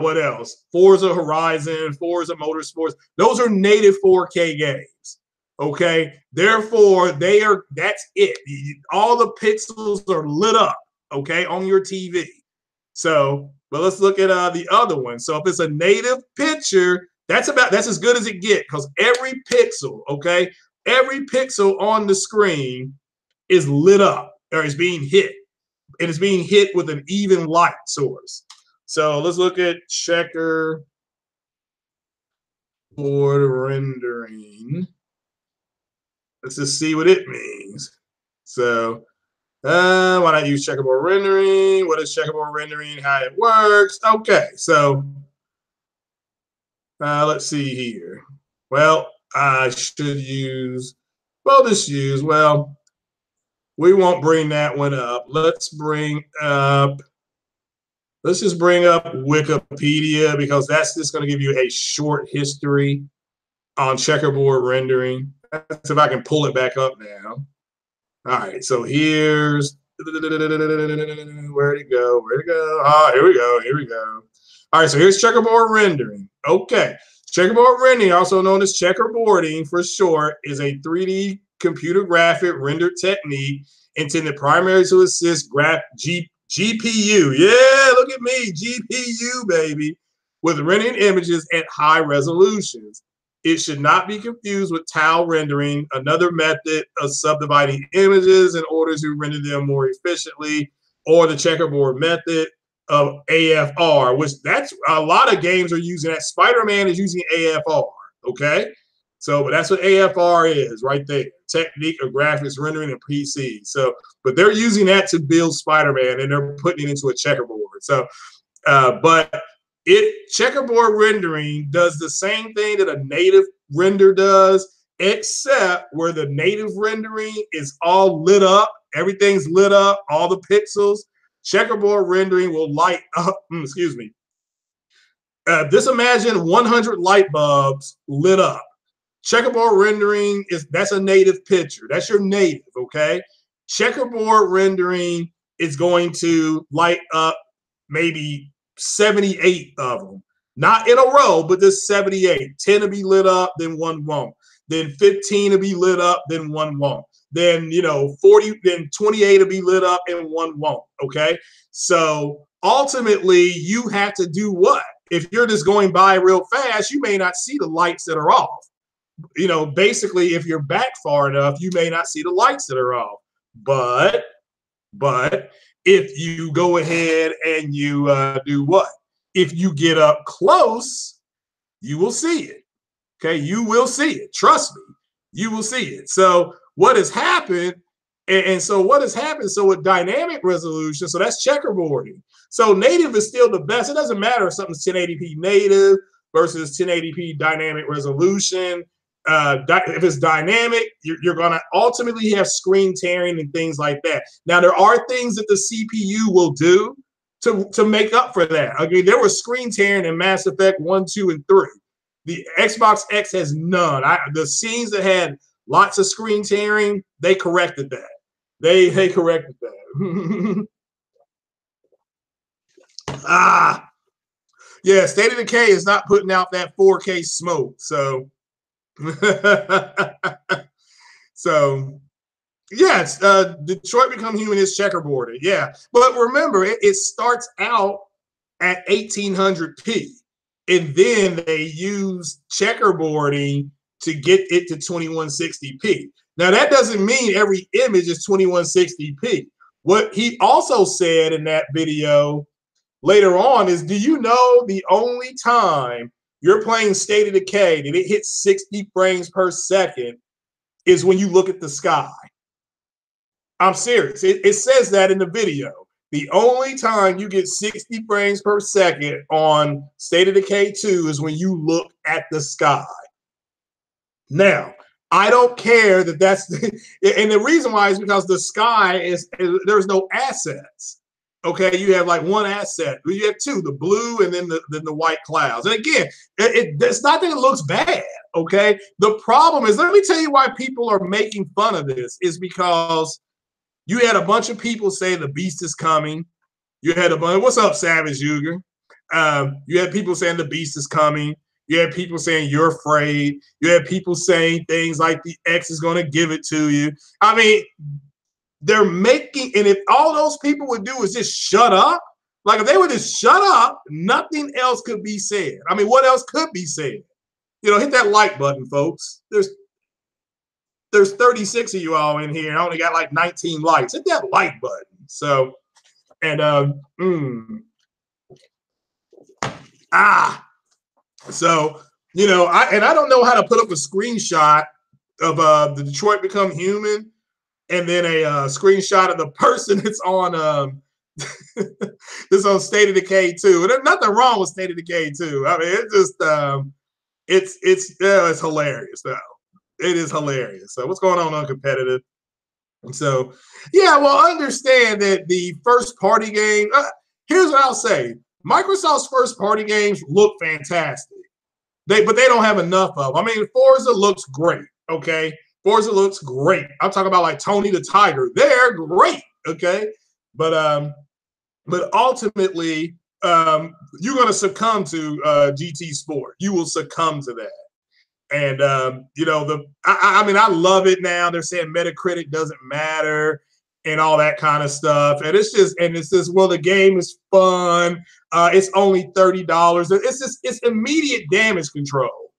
what else? Forza Horizon, Forza Motorsports. Those are native 4K games. Okay. Therefore, that's it. All the pixels are lit up, okay, on your TV. So, but let's look at the other one. So if it's a native picture, that's as good as it gets, because every pixel, okay, every pixel on the screen is lit up or is being hit. And it's being hit with an even light source. So let's look at checkerboard rendering. Let's just see what it means. So why not use checkerboard rendering? What is checkerboard rendering? How it works? Okay, so let's see here. Well, I should use, well, just use, well, we won't bring that one up. Let's just bring up Wikipedia, because that's just going to give you a short history on checkerboard rendering. That's if I can pull it back up now. All right, so here's, where'd it go? Ah, here we go. All right, so here's checkerboard rendering. Okay, checkerboard rendering, also known as checkerboarding for short, is a 3D computer graphic render technique intended primarily to assist GPU. Yeah, look at me, GPU, baby, with rendering images at high resolutions. It should not be confused with tile rendering, another method of subdividing images in order to render them more efficiently, or the checkerboard method of AFR, which that's a lot of games are using that. Spider-Man is using AFR, okay? So, but that's what AFR is right there, technique of graphics rendering in PC. So, but they're using that to build Spider-Man, and they're putting it into a checkerboard. So, but checkerboard rendering does the same thing that a native render does, except where the native rendering is all lit up, everything's lit up, all the pixels. Checkerboard rendering will light up, excuse me. Just imagine 100 light bulbs lit up. Checkerboard rendering that's a native picture. That's your native, okay? Checkerboard rendering is going to light up maybe 78 of them, not in a row, but just 78. 10 will be lit up, then one won't. Then 15 will be lit up, then one won't. Then 40, then 28 will be lit up, and one won't. Okay, so ultimately, you have to do what? If you're just going by real fast, you may not see the lights that are off. Basically, if you're back far enough, you may not see the lights that are off. But if you go ahead and you do what? If you get up close, you will see it. Okay, you will see it. Trust me, you will see it. So what has happened? So with dynamic resolution, so that's checkerboarding. So native is still the best. It doesn't matter if something's 1080p native versus 1080p dynamic resolution. If it's dynamic, you're going to ultimately have screen tearing and things like that. Now, there are things that the CPU will do to make up for that. I mean, there was screen tearing in Mass Effect 1, 2, and 3. The Xbox X has none. The scenes that had lots of screen tearing, they corrected that. They corrected that. Yeah, State of Decay is not putting out that 4K smoke. So so yes, Detroit Become Human is checkerboarded. Yeah, but remember, it starts out at 1800p, and then they use checkerboarding to get it to 2160p. Now that doesn't mean every image is 2160p. What he also said in that video later on is, do you know the only time you're playing State of Decay and it hits 60 frames per second is when you look at the sky? I'm serious. It says that in the video. The only time you get 60 frames per second on State of Decay 2 is when you look at the sky. Now, I don't care that that's and the reason why is because the sky there's no assets. Okay, you have like one asset. You have two, the blue and then the white clouds. And again, it's not that it looks bad. Okay, the problem is, let me tell you why people are making fun of this, is because you had a bunch of people say the beast is coming. You had a bunch. What's up, Savage Uger? You had people saying the beast is coming. You had people saying you're afraid. You had people saying things like the X is going to give it to you. I mean, they're making, and if all those people would do is just shut up, Like if they would just shut up, nothing else could be said. I mean, what else could be said? You know, hit that like button, folks. There's 36 of you all in here, and I only got like 19 likes. Hit that like button. So, and so you know, I don't know how to put up a screenshot of the Detroit Become Human, and then a screenshot of the person that's on this on State of Decay 2. And there's nothing wrong with State of Decay 2. I mean, it's just it's hilarious though. It is hilarious. So what's going on competitive? And so yeah, well, understand that the first party game. Here's what I'll say: Microsoft's first party games look fantastic. But they don't have enough of them. I mean, Forza looks great. Okay, Forza looks great. I'm talking about like Tony the Tiger. They're great. Okay, but ultimately, you're going to succumb to GT Sport. You will succumb to that. And you know, I mean, I love it now. They're saying Metacritic doesn't matter and all that kind of stuff. And it's just, well, the game is fun. It's only $30. It's immediate damage control.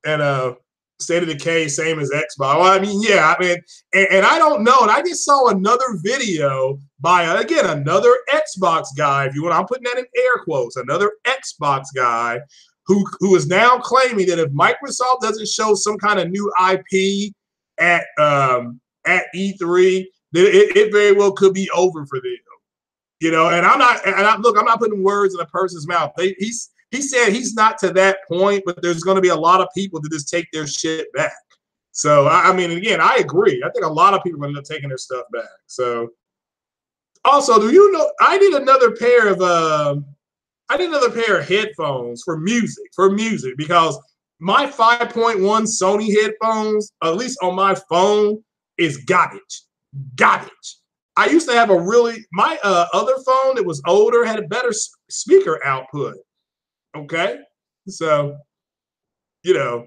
And State of Decay, same as Xbox. Well, I mean, yeah, I mean, and I don't know. And I just saw another video by, again, another Xbox guy, if you want, I'm putting that in air quotes, another Xbox guy who is now claiming that if Microsoft doesn't show some kind of new IP at E3, then it very well could be over for them. You know, and I'm not putting words in a person's mouth. He said he's not to that point, but there's going to be a lot of people that just take their shit back. So, I mean, again, I agree. I think a lot of people are going to end up taking their stuff back. So, also, do you know, I did another pair of headphones for music because my 5.1 Sony headphones, at least on my phone, is garbage. I used to have my other phone that was older had a better speaker output. Okay, so, you know,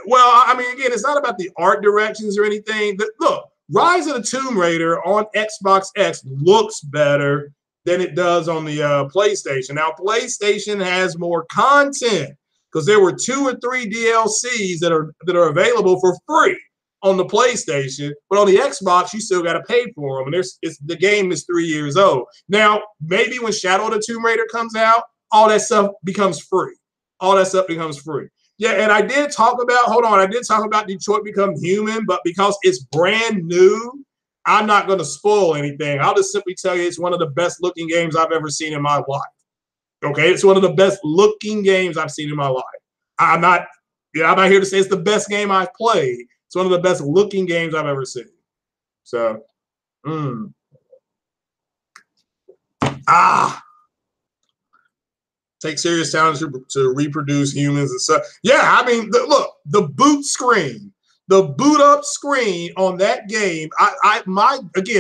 well, I mean, again, it's not about the art directions or anything. Look, Rise of the Tomb Raider on Xbox X looks better than it does on the PlayStation. Now, PlayStation has more content because there were 2 or 3 DLCs that are available for free on the PlayStation, but on the Xbox, you still got to pay for them. And the game is 3 years old. Now, maybe when Shadow of the Tomb Raider comes out, all that stuff becomes free. Yeah, and I did talk about Detroit Become Human, but because it's brand new, I'm not going to spoil anything. I'll just simply tell you it's one of the best looking games I've ever seen in my life. Okay, it's one of the best looking games I've seen in my life. I'm not here to say it's the best game I've played. It's one of the best looking games I've ever seen. So, take serious challenge to reproduce humans and stuff. Yeah, I mean, look, the boot up screen on that game,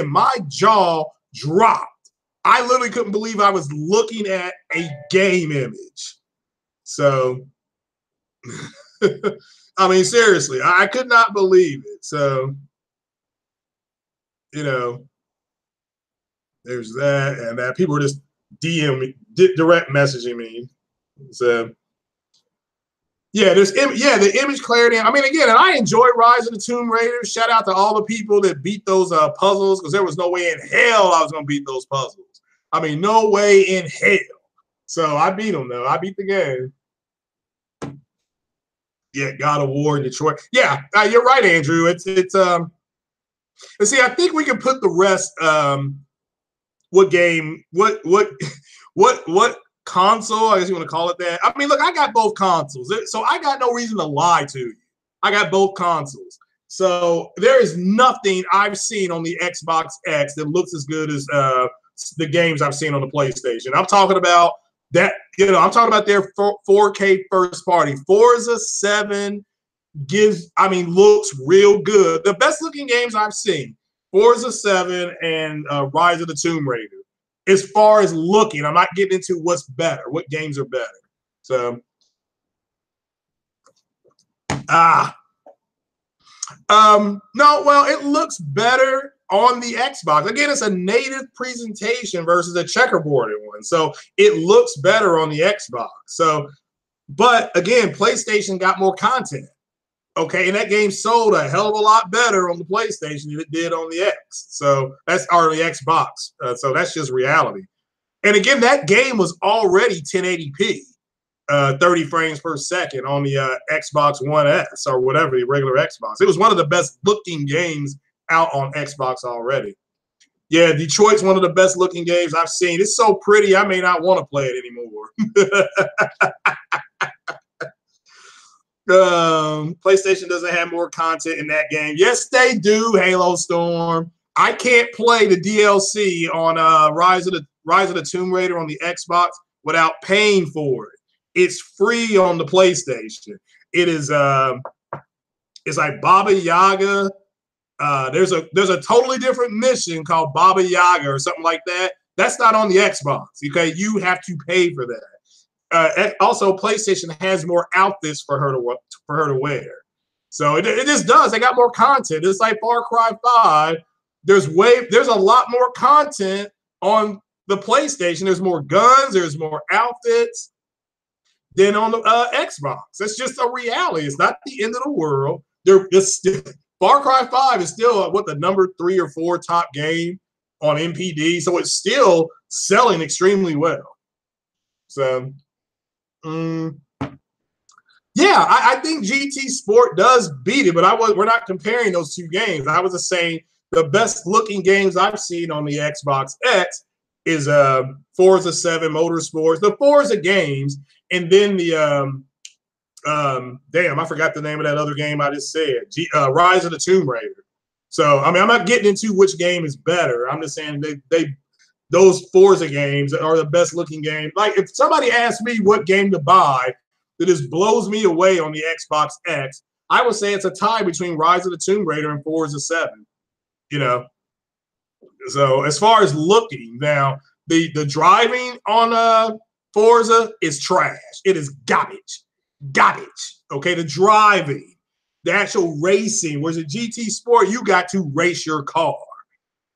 my jaw dropped. I literally couldn't believe I was looking at a game image. So, I mean, seriously, I could not believe it. So, you know, there's that, and that people were just direct messaging me. So, yeah, the image clarity. I mean, again, and I enjoy Rise of the Tomb Raider. Shout out to all the people that beat those puzzles, because there was no way in hell I was going to beat those puzzles. I mean, no way in hell. So I beat them, though. I beat the game. Yeah, God of War, Detroit. Yeah, you're right, Andrew. Let's see, I think we can put the rest. What console, I guess you want to call it that. I mean, look, I got both consoles, so I got no reason to lie to you. I got both consoles. So there is nothing I've seen on the Xbox X that looks as good as the games I've seen on the PlayStation. I'm talking about that, I'm talking about their 4K first party. Forza 7 looks real good. The best looking games I've seen, Forza 7 and Rise of the Tomb Raider. As far as looking, I'm not getting into what's better, what games are better. So, no, well, it looks better on the Xbox. Again, it's a native presentation versus a checkerboarded one. So it looks better on the Xbox. So, but again, PlayStation got more content. Okay, and that game sold a hell of a lot better on the PlayStation than it did on the X. So that's or the Xbox. So that's just reality. And again, that game was already 1080p, 30 frames per second on the Xbox One S or whatever, the regular Xbox. It was one of the best looking games out on Xbox already. Yeah, Detroit's one of the best looking games I've seen. It's so pretty, I may not want to play it anymore. PlayStation doesn't have more content in that game. Yes, they do, Halo Storm. I can't play the DLC on Rise of the Tomb Raider on the Xbox without paying for it. It's free on the PlayStation. It is it's like Baba Yaga. There's a totally different mission called Baba Yaga or something like that. That's not on the Xbox. Okay, you have to pay for that. Also, PlayStation has more outfits for her to wear. So it just does. They got more content. It's like Far Cry 5. There's a lot more content on the PlayStation. There's more guns. There's more outfits than on the Xbox. That's just a reality. It's not the end of the world. Far Cry 5 is still what the number 3 or 4 top game on NPD. So it's still selling extremely well. So. Yeah, I think GT Sport does beat it, but we're not comparing those two games. I was just saying the best looking games I've seen on the Xbox X is Forza 7 Motorsports, the Forza games, and then the damn, I forgot the name of that other game I just said, Rise of the Tomb Raider. So I mean, I'm not getting into which game is better. I'm just saying those Forza games are the best looking game. Like if somebody asked me what game to buy that just blows me away on the Xbox X, I would say it's a tie between Rise of the Tomb Raider and Forza 7. You know, so as far as looking now, the driving on Forza is trash. It is garbage. Okay, the driving, the actual racing. Whereas a GT Sport, you got to race your car.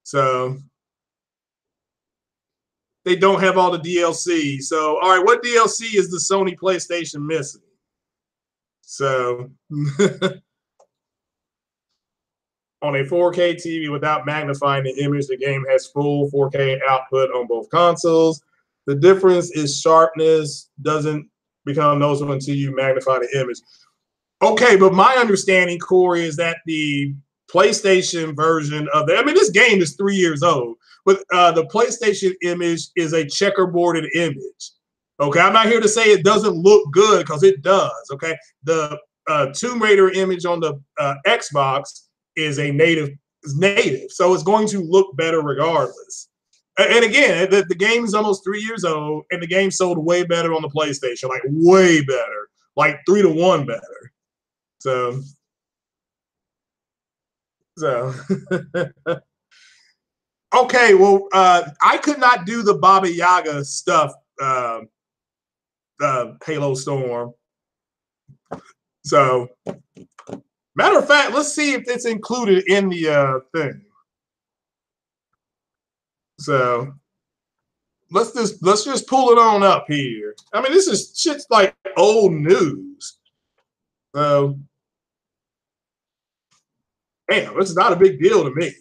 So. They don't have all the DLC. So, all right, what DLC is the Sony PlayStation missing? So, on a 4K TV without magnifying the image, the game has full 4K output on both consoles. The difference is sharpness doesn't become noticeable until you magnify the image. Okay, but my understanding, Corey, is that the PlayStation version of this game is 3 years old. But the PlayStation image is a checkerboarded image. Okay, I'm not here to say it doesn't look good because it does. Okay, the Tomb Raider image on the Xbox is native, so it's going to look better regardless. And again, the game is almost 3 years old, and the game sold way better on the PlayStation, like way better, like 3-1 better. So. Okay, well, I could not do the Baba Yaga stuff, Halo Storm. So, matter of fact, let's see if it's included in the thing. So, let's just pull it on up here. I mean, this is shit's like old news. So, damn, this is not a big deal to me.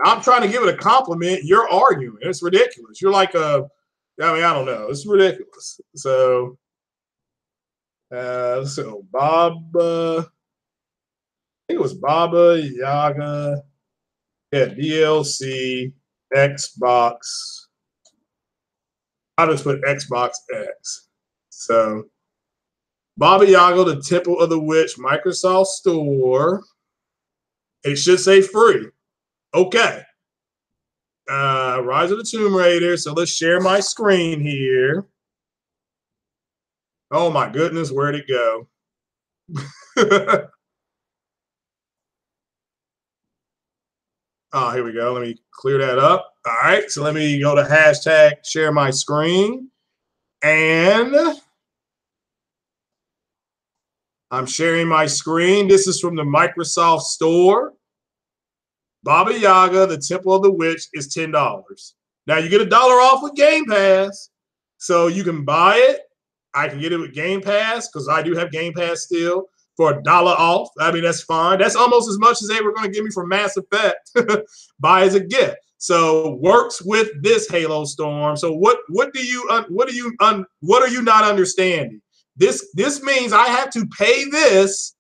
I'm trying to give it a compliment. You're arguing. It's ridiculous. You're like I don't know. It's ridiculous. So, Bob, I think it was Baba Yaga. Yeah, DLC, Xbox. I just put Xbox X. So, Baba Yaga, the Temple of the Witch, Microsoft Store. It should say free. Okay. Rise of the Tomb Raider. So let's share my screen here. Oh my goodness, where'd it go? Oh, here we go. Let me clear that up. All right. So let me go to hashtag share my screen. And I'm sharing my screen. This is from the Microsoft Store. Baba Yaga, the Temple of the Witch, is $10. Now you get $1 off with Game Pass, so you can buy it. I can get it with Game Pass because I do have Game Pass still for $1 off. I mean, that's fine. That's almost as much as they were going to give me for Mass Effect. Buy as a gift. So works with this Halo Storm. So what are you not understanding? This means I have to pay this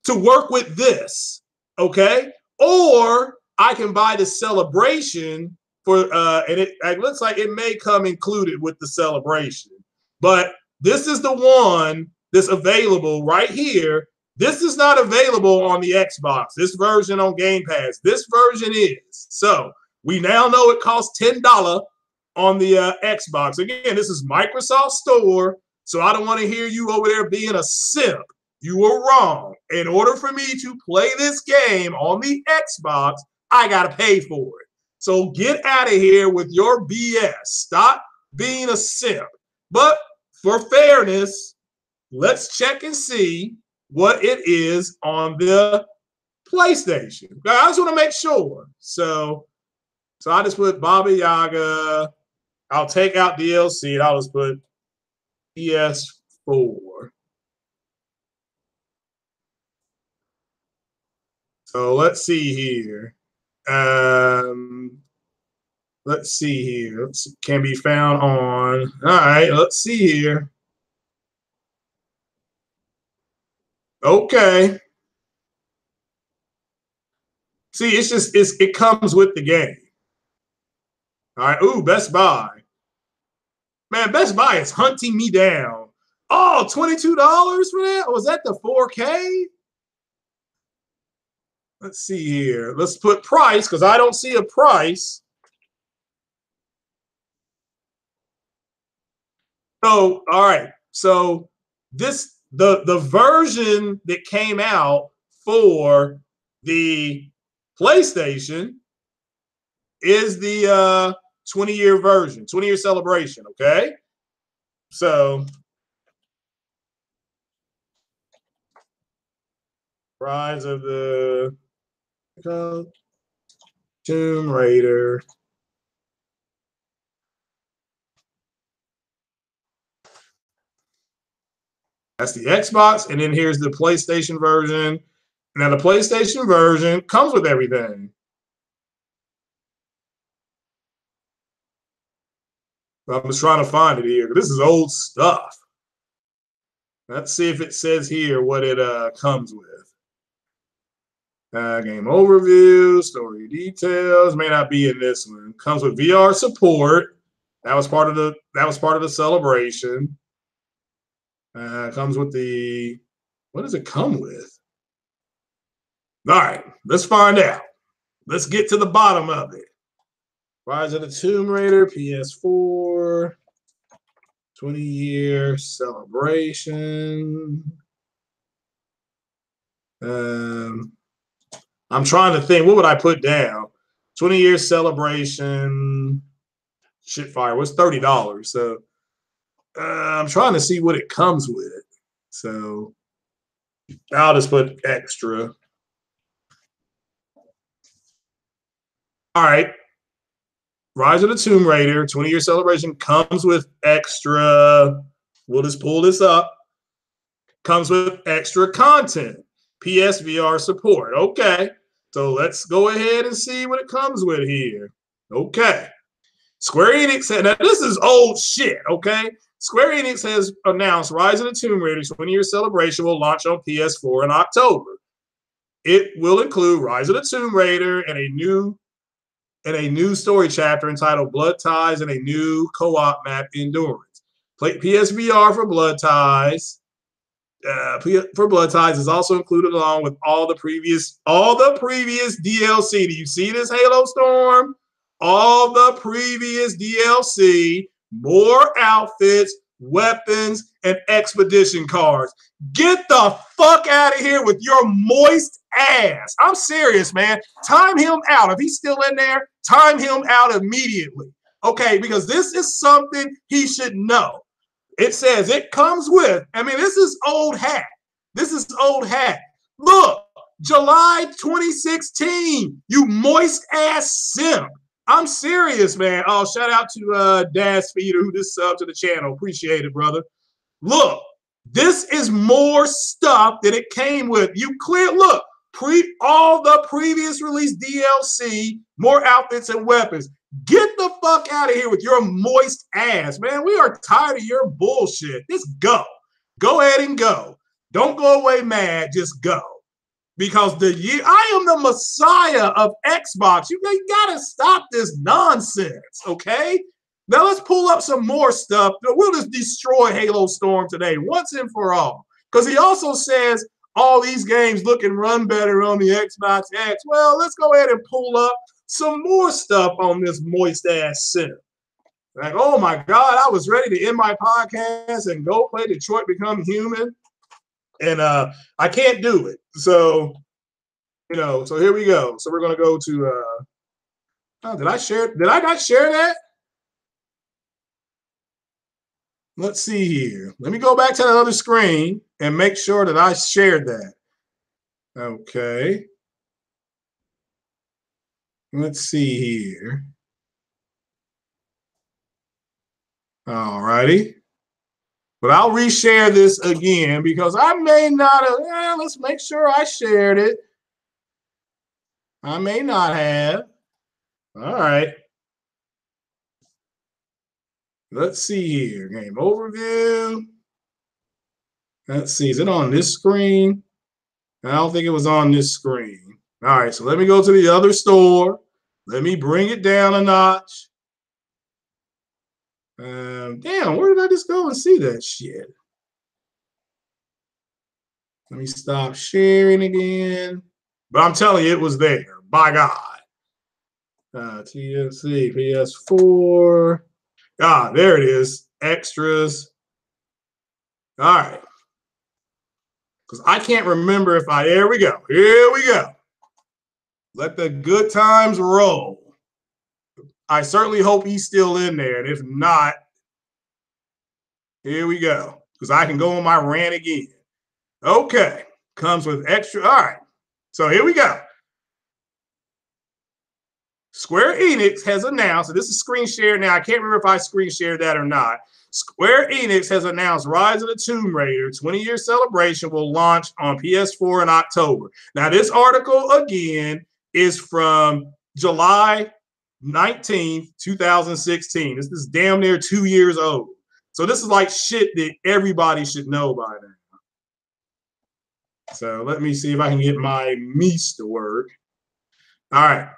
to work with this, okay? Or I can buy the celebration for and it looks like it may come included with the celebration. But this is the one that's available right here. This is not available on the Xbox. This version on Game Pass. This version is. So we now know it costs $10 on the Xbox. Again, this is Microsoft Store. So I don't want to hear you over there being a simp. You were wrong. In order for me to play this game on the Xbox, I got to pay for it. So get out of here with your BS. Stop being a simp. But for fairness, let's check and see what it is on the PlayStation. I just want to make sure. So I just put Baba Yaga. I'll take out DLC and I'll just put PS4. So let's see here. Let's see here. Can be found on. All right, let's see here. Okay. See, it comes with the game. All right. Ooh, Best Buy. Man, Best Buy is hunting me down. Oh, $22 for that? Was that the 4K? Let's see here. Let's put price because I don't see a price. So, all right. So the version that came out for the PlayStation is the 20-year version, 20-year celebration. Okay. So Rise of the Tomb Raider. That's the Xbox, and then here's the PlayStation version. Now the PlayStation version comes with everything. I'm just trying to find it here. This is old stuff. Let's see if it says here what it comes with. Game overview, story details. May not be in this one. Comes with VR support. That was part of the celebration. Comes with the. What does it come with? All right, let's find out. Let's get to the bottom of it. Rise of the Tomb Raider, PS4, 20-year celebration. I'm trying to think, what would I put down? 20-year celebration. Shitfire was $30. So I'm trying to see what it comes with. So I'll just put extra. All right. Rise of the Tomb Raider, 20-year celebration comes with extra. We'll just pull this up. Comes with extra content. PSVR support. Okay. So let's go ahead and see what it comes with here. Okay. Square Enix said, now this is old shit, okay? Square Enix has announced Rise of the Tomb Raider 20-year celebration will launch on PS4 in October. It will include Rise of the Tomb Raider and a new story chapter entitled Blood Ties and a new co-op map, Endurance. Play PSVR for Blood Ties. For Blood Ties is also included along with all the previous DLC. Do you see this, Halo Storm? All the previous DLC, more outfits, weapons, and expedition cards. Get the fuck out of here with your moist ass. I'm serious, man. Time him out. If he's still in there, time him out immediately. Okay, because this is something he should know. It says it comes with, I mean, this is old hat. This is old hat. Look, July 2016. You moist ass simp. I'm serious, man. Oh, shout out to Das Feeder who just subbed to the channel. Appreciate it, brother. Look, this is more stuff that it came with. You clear, look, all the previous release DLC, more outfits and weapons. Get the fuck out of here with your moist ass, man. We are tired of your bullshit. Just go. Go ahead and go. Don't go away mad. Just go. Because I am the messiah of Xbox. You gotta stop this nonsense, okay? Now let's pull up some more stuff. We'll just destroy Halo Storm today, once and for all. Because he also says all these games look and run better on the Xbox X. Well, let's go ahead and pull up some more stuff on this moist ass center. Like, oh my God, I was ready to end my podcast and go play Detroit Become Human. And I can't do it. So, so here we go. So we're going to go to, did I not share that? Let's see here. Let me go back to the other screen and make sure that I shared that. Okay. Let's see here. All righty. But I'll reshare this again because I may not have. Let's make sure I shared it. I may not have. All right. Let's see here. Game overview. Let's see. Is it on this screen? I don't think it was on this screen. All right. So let me go to the other store. Let me bring it down a notch. Damn, where did I just go and see that shit? Let me stop sharing again. But I'm telling you, it was there. By God. TFC, PS4. Ah, there it is. Extras. All right. Because I can't remember if here we go. Here we go. Let the good times roll. I certainly hope he's still in there. And if not, here we go. Because I can go on my rant again. Okay. Comes with extra. All right. So here we go. Square Enix has announced, and this is screen share now. I can't remember if I screen shared that or not. Square Enix has announced Rise of the Tomb Raider 20-year celebration will launch on PS4 in October. Now, this article, again, is from July 19th, 2016. This is damn near 2 years old. So this is like shit that everybody should know by now. So let me see if I can get my Meese to work. All right.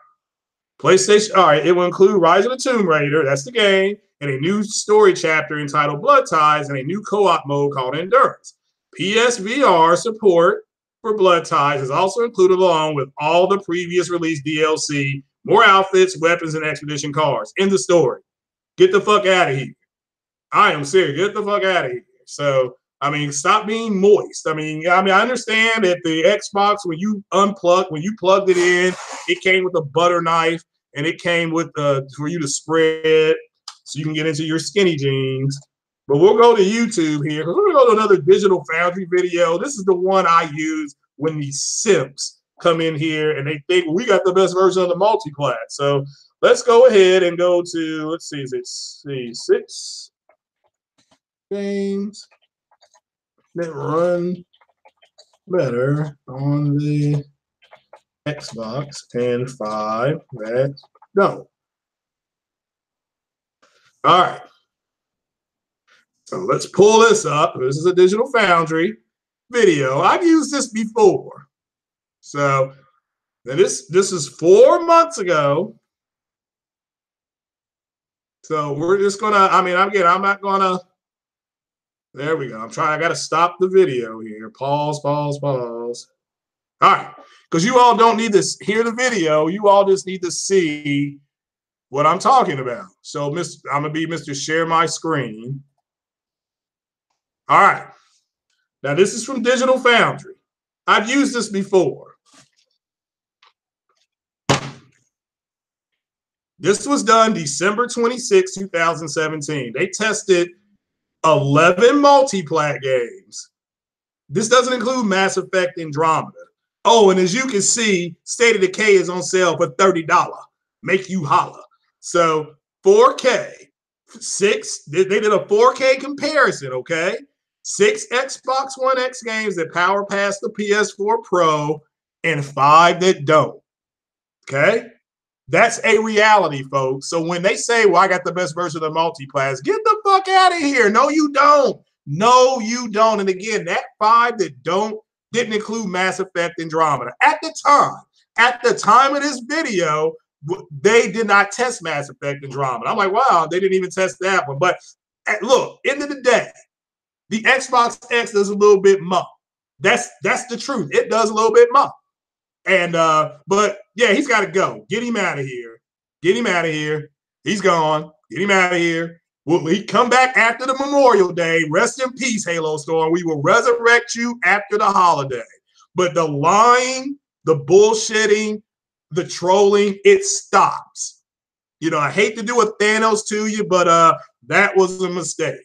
PlayStation, all right, it will include Rise of the Tomb Raider, that's the game, and a new story chapter entitled Blood Ties and a new co-op mode called Endurance. PSVR support for Blood Ties is also included along with all the previous released DLC, more outfits, weapons, and expedition cards. In the story. Get the fuck out of here. I am serious. Get the fuck out of here. So, I mean, stop being moist. I mean, I understand that the Xbox, when you plugged it in, it came with a butter knife and it came with for you to spread so you can get into your skinny jeans. But we'll go to YouTube here because we're going to go to another Digital Foundry video. This is the one I use when these simps come in here and they think, well, we got the best version of the multiplat. So let's go ahead and go to, let's see, is it 6 games that run better on the Xbox and 5 that don't. All right. So let's pull this up. This is a Digital Foundry video. I've used this before. So this is 4 months ago. So we're just gonna, I'm not gonna, there we go. I gotta stop the video here. Pause. All right. Because you all don't need to hear the video. You all just need to see what I'm talking about. So I'm gonna be Mr. Share My Screen. All right. Now this is from Digital Foundry. I've used this before. This was done December 26, 2017. They tested 11 multiplat games. This doesn't include Mass Effect Andromeda. Oh, and as you can see, State of Decay is on sale for $30. Make you holla. So 4K, they did a 4K comparison, okay? 6 Xbox One X games that power past the PS4 Pro and 5 that don't, okay? That's a reality, folks. So when they say, well, I got the best version of the multiplayer, get the fuck out of here. No, you don't. No, you don't. And again, that 5 that don't didn't include Mass Effect Andromeda. At the time of this video, they did not test Mass Effect Andromeda. I'm like, wow, they didn't even test that one. But look, end of the day, the Xbox X does a little bit more. That's the truth. It does a little bit more. And but yeah, he's got to go. Get him out of here. Get him out of here. He's gone. Get him out of here. Will he come back after the Memorial Day? Rest in peace, Halo Storm. We will resurrect you after the holiday. But the lying, the bullshitting, the trolling, it stops. You know, I hate to do a Thanos to you, but that was a mistake.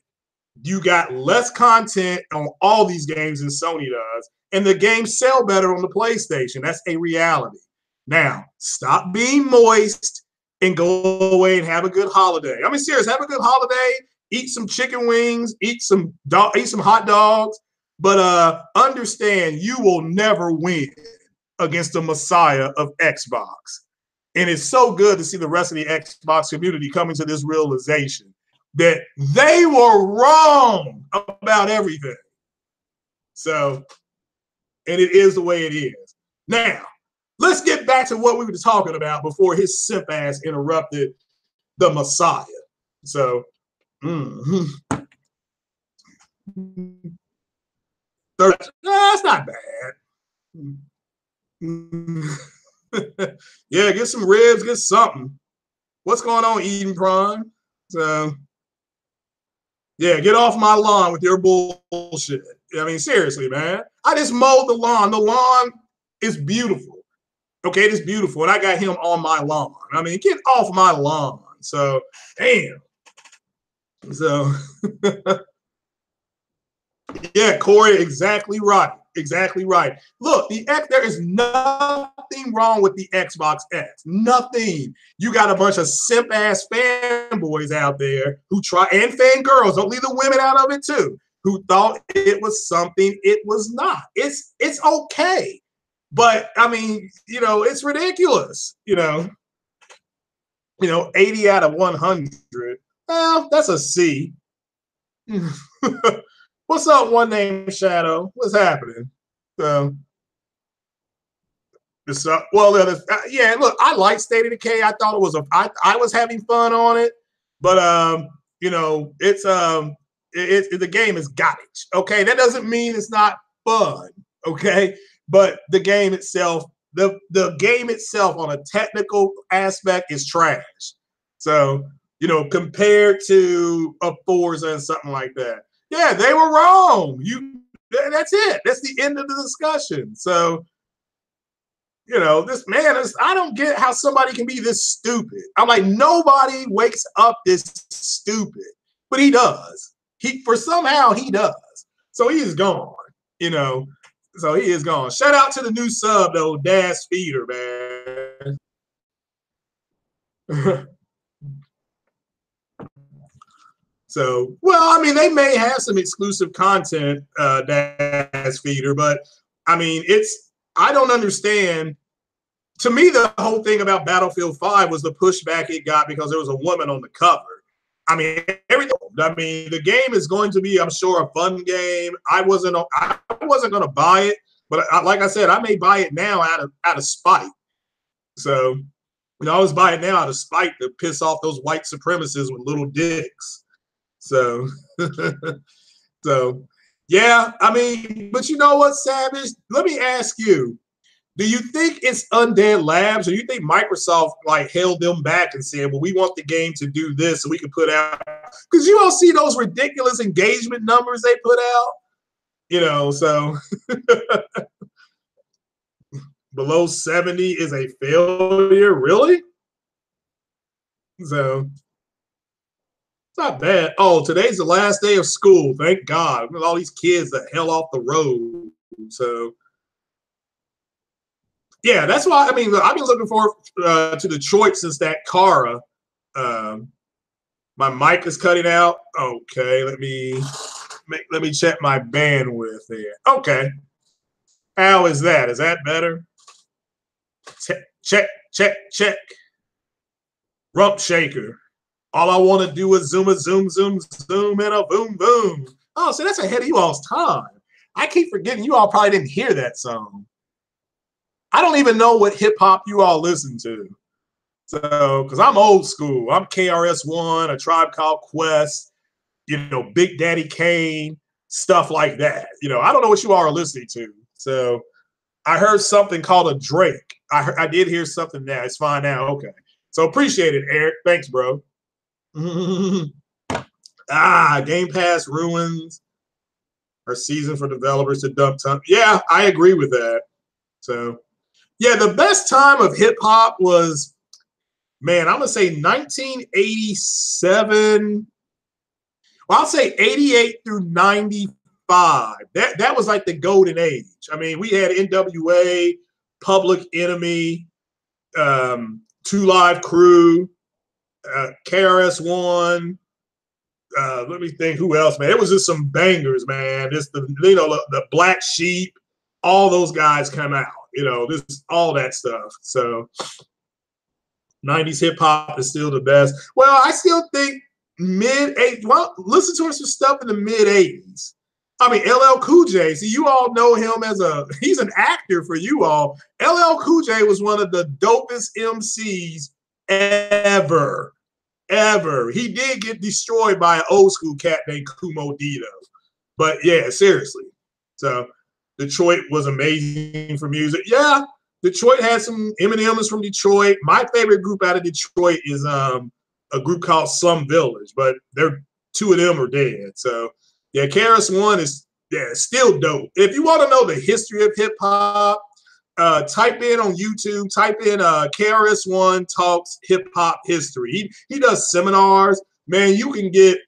You got less content on all these games than Sony does, and the games sell better on the PlayStation. That's a reality. Now, stop being moist and go away and have a good holiday. I mean, serious, have a good holiday. Eat some chicken wings. Eat some hot dogs. But understand, you will never win against the Messiah of Xbox. And it's so good to see the rest of the Xbox community coming to this realization that they were wrong about everything. So, and it is the way it is. Now, let's get back to what we were talking about before his simp ass interrupted the Messiah. So, that's not bad. Yeah, get some ribs, get something. What's going on, Eden Prime? So, yeah, get off my lawn with your bullshit. I mean, seriously, man. I just mowed the lawn. The lawn is beautiful. Okay, it's beautiful. And I got him on my lawn. I mean, get off my lawn. So, damn. So, yeah, Corey, exactly right. Exactly right. Look, there is nothing wrong with the Xbox X. Nothing. You got a bunch of simp-ass fanboys out there who try, and fangirls, don't leave the women out of it too, who thought it was something it was not. It's okay. But, I mean, you know, it's ridiculous. You know, 80 out of 100. Well, that's a C. What's up, One Name Shadow? What's happening? Well, yeah. Look, I like State of Decay. I thought it was I was having fun on it, but it's the game is garbage. Okay, that doesn't mean it's not fun. Okay, but the game itself, the game itself on a technical aspect is trash. So compared to a Forza and something like that. Yeah, they were wrong. That's it. That's the end of the discussion. So, this man I don't get how somebody can be this stupid. I'm like, nobody wakes up this stupid, but he does. Somehow he does. So he is gone, So he is gone. Shout out to the new sub, though, Dash Feeder, man. So, well, I mean, they may have some exclusive content, Dash Feeder, but I mean, I don't understand. To me, the whole thing about Battlefield 5 was the pushback it got because there was a woman on the cover. I mean, the game is going to be, I'm sure, a fun game. I wasn't going to buy it, but like I said, I may buy it now out of spite. So, I always buy it now out of spite to piss off those white supremacists with little dicks. So, yeah, I mean, but you know what, Savage? Let me ask you, do you think it's Undead Labs, or do you think Microsoft held them back and said, well, we want the game to do this so we can put out, because you all see those ridiculous engagement numbers they put out, so below 70 is a failure, really? So it's not bad. Oh, today's the last day of school. Thank God. With all these kids that hell off the road. So, Yeah, that's why. I mean, I've been looking forward to Detroit since that Cara. My mic is cutting out. Okay, let me check my bandwidth there. Okay, how is that? Is that better? Check, check, check. Rump shaker. All I want to do is zoom, zoom, zoom, zoom, and a boom, boom. Oh, so that's ahead of you all's time. I keep forgetting you all probably didn't hear that song. I don't even know what hip hop you all listen to. So, because I'm old school. I'm KRS-One, A Tribe Called Quest, Big Daddy Kane, stuff like that. I don't know what you all are listening to. So, I heard something called a Drake. I did hear something now. It's fine now. Okay. So, appreciate it, Eric. Thanks, bro. Game Pass ruins our season for developers to dump time. Yeah, I agree with that. So, yeah, the best time of hip hop was, man, I'm going to say 1987. Well, I'll say 88 through 95. That was like the golden age. I mean, we had NWA, Public Enemy, 2 Live Crew, KRS-One. Let me think who else, man. It was just some bangers, man. Just the Black Sheep, all those guys come out. This all that stuff. So 90s hip hop is still the best. Well, I still think mid-80s. Well, listen to some stuff in the mid-80s. I mean, LL Cool J. See, you all know him he's an actor for you all. LL Cool J was one of the dopest MCs ever. He did get destroyed by an old school cat named Kumo Dito. But yeah, seriously. So Detroit was amazing for music. Yeah, Detroit had some Eminem's from Detroit. My favorite group out of Detroit is a group called Slum Village, but 2 of them are dead. So yeah, KRS-One is still dope. If you want to know the history of hip hop, type in on YouTube, type in KRS-One talks hip hop history. He does seminars. Man, he'll give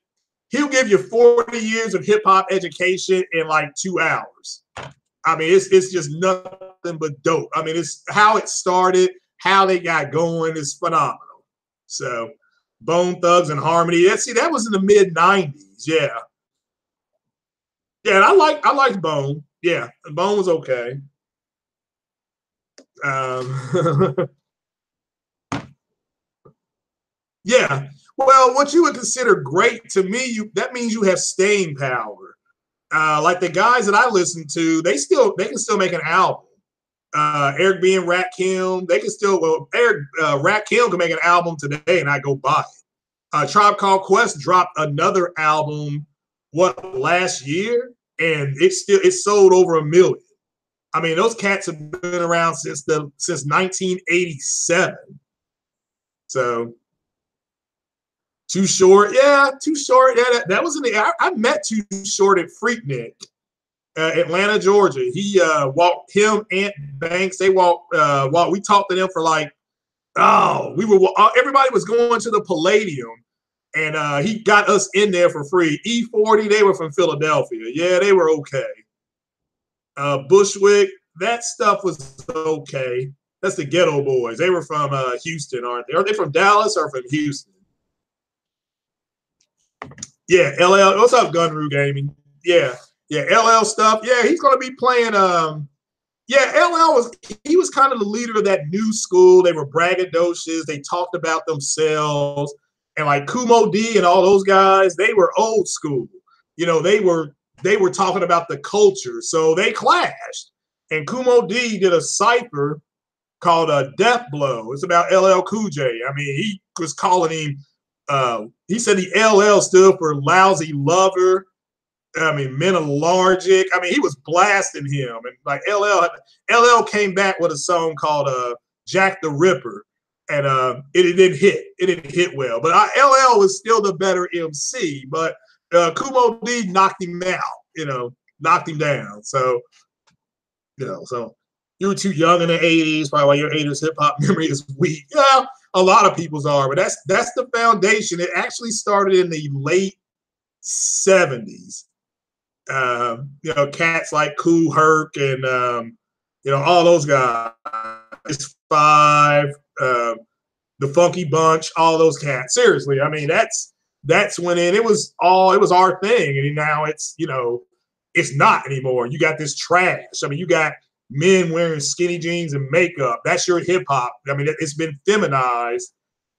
you 40 years of hip hop education in like 2 hours. I mean, it's just nothing but dope. I mean, it's how it started, how they got going is phenomenal. So Bone Thugs and Harmony. That was in the mid-90s. Yeah. Yeah, and I liked Bone. Yeah, Bone was okay. Yeah. Well, what you would consider great to me, that means you have staying power. Like the guys that I listen to, they can still make an album. Eric B and Rakim, they can still. Rakim can make an album today, and I go buy it. Tribe Called Quest dropped another album last year, and it sold over 1 million. I mean, those cats have been around since 1987. So Too Short, yeah, Too Short. Yeah, that was I met Too Short at Freaknik, Atlanta, Georgia. He walked him, Ant Banks. They walked. We talked to them for like, everybody was going to the Palladium, and he got us in there for free. E40, they were from Philadelphia. Yeah, they were okay. Bushwick, that stuff was okay. That's the Ghetto Boys. They were from Houston, aren't they? Are they from Dallas or from Houston? Yeah, LL. What's up, Gunru Gaming? Yeah, LL stuff. Yeah, he's gonna be playing. LL was kind of the leader of that new school. They were braggadocious. They talked about themselves, and like Kumo D and all those guys, they were old school. They were talking about the culture, so they clashed. And Kumo D did a cipher called Death Blow. It's about LL Cool J. I mean, he was calling him. He said the LL stood for lousy lover. I mean, mentalgic. I mean, he was blasting him, and like LL came back with a song called Jack the Ripper, and it didn't hit. It didn't hit well, but LL was still the better MC. But Kumo D knocked him out. Knocked him down. So so you were too young in the 80s, probably why your 80s hip hop memory is weak. Yeah, a lot of people's are, but that's the foundation. It actually started in the late 70s. Cats like Kool Herc and all those guys. It's Five, the Funky Bunch, all those cats. Seriously, I mean that's when it was our thing, and now it's it's not anymore. You got this trash. I mean, you got men wearing skinny jeans and makeup. That's your hip hop. I mean, it's been feminized,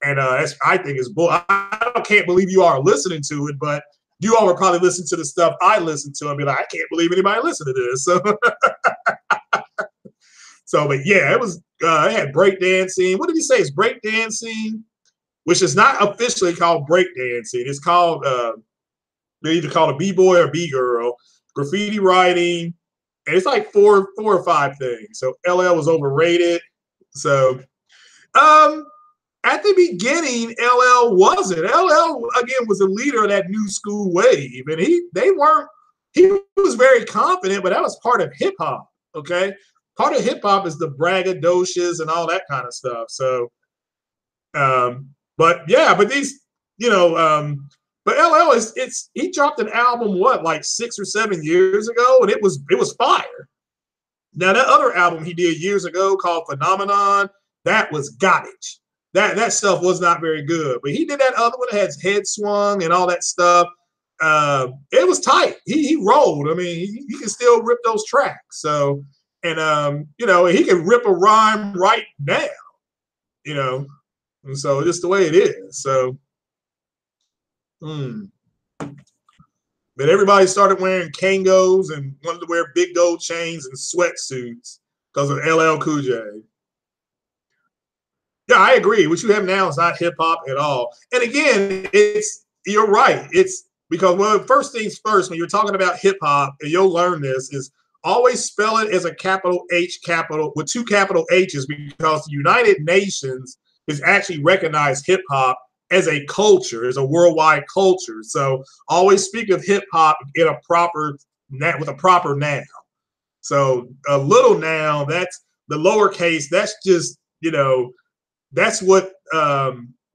and I think it's bull. I can't believe you are listening to it, but you all would probably listen to the stuff I listen to and be like, I can't believe anybody listened to this. So, but yeah, it was. It had breakdancing. What did he say? It's breakdancing, which is not officially called breakdancing. It's called they either call it a b-boy or b-girl. Graffiti writing, and it's like four or five things. So LL was overrated. So at the beginning, LL wasn't. LL again was a leader of that new school wave, and he was very confident, but that was part of hip hop. Okay. Part of hip hop is the braggadocious and all that kind of stuff. So but these, but LL he dropped an album like 6 or 7 years ago, and it was fire. Now that other album he did years ago called Phenomenon, that was garbage. That stuff was not very good. But he did that other one that has Head Swung and all that stuff. It was tight. He rolled. I mean, he can still rip those tracks. So and he can rip a rhyme right now. And so just the way it is. So. But everybody started wearing Kangos and wanted to wear big gold chains and sweatsuits because of LL Cool J. Yeah, I agree. What you have now is not hip hop at all. And again, you're right. It's because, well, first things first, when you're talking about hip hop, and you'll learn this, is always spell it as a capital H capital with 2 capital H's, because the United Nations has actually recognized hip hop as a culture, as a worldwide culture. So always speak of hip hop with a proper noun. So a little noun, that's the lowercase, that's just, that's what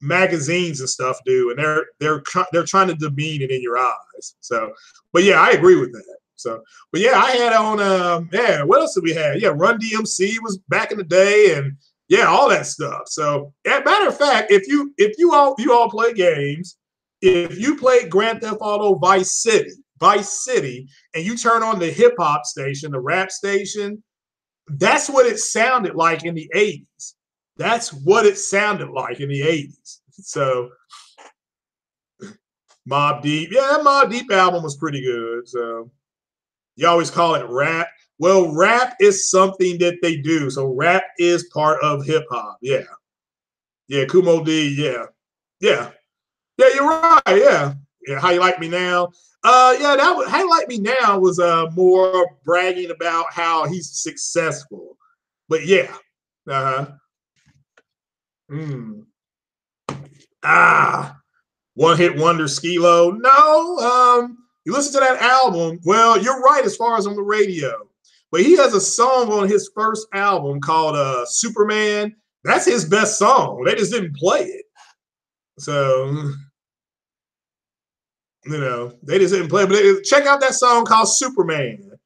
magazines and stuff do. And they're trying to demean it in your eyes. So, but yeah, I agree with that. So, but yeah, I had on, what else did we have? Yeah, Run DMC was back in the day, and yeah, all that stuff. So, as a matter of fact, if you all play games, if you play Grand Theft Auto Vice City, and you turn on the hip hop station, the rap station, that's what it sounded like in the 80s. That's what it sounded like in the 80s. So, Mobb Deep, yeah, that Mobb Deep album was pretty good. So, you always call it rap. Well, rap is something that they do. So rap is part of hip hop. Yeah. Yeah. Kumo D. Yeah. Yeah. Yeah, you're right. Yeah. Yeah. How You Like Me Now. How You Like Me Now was more bragging about how he's successful. But yeah. One Hit Wonder Skilo. No. You listen to that album. Well, you're right as far as on the radio. But he has a song on his first album called Superman. That's his best song. They just didn't play it. So, they just didn't play it. But check out that song called Superman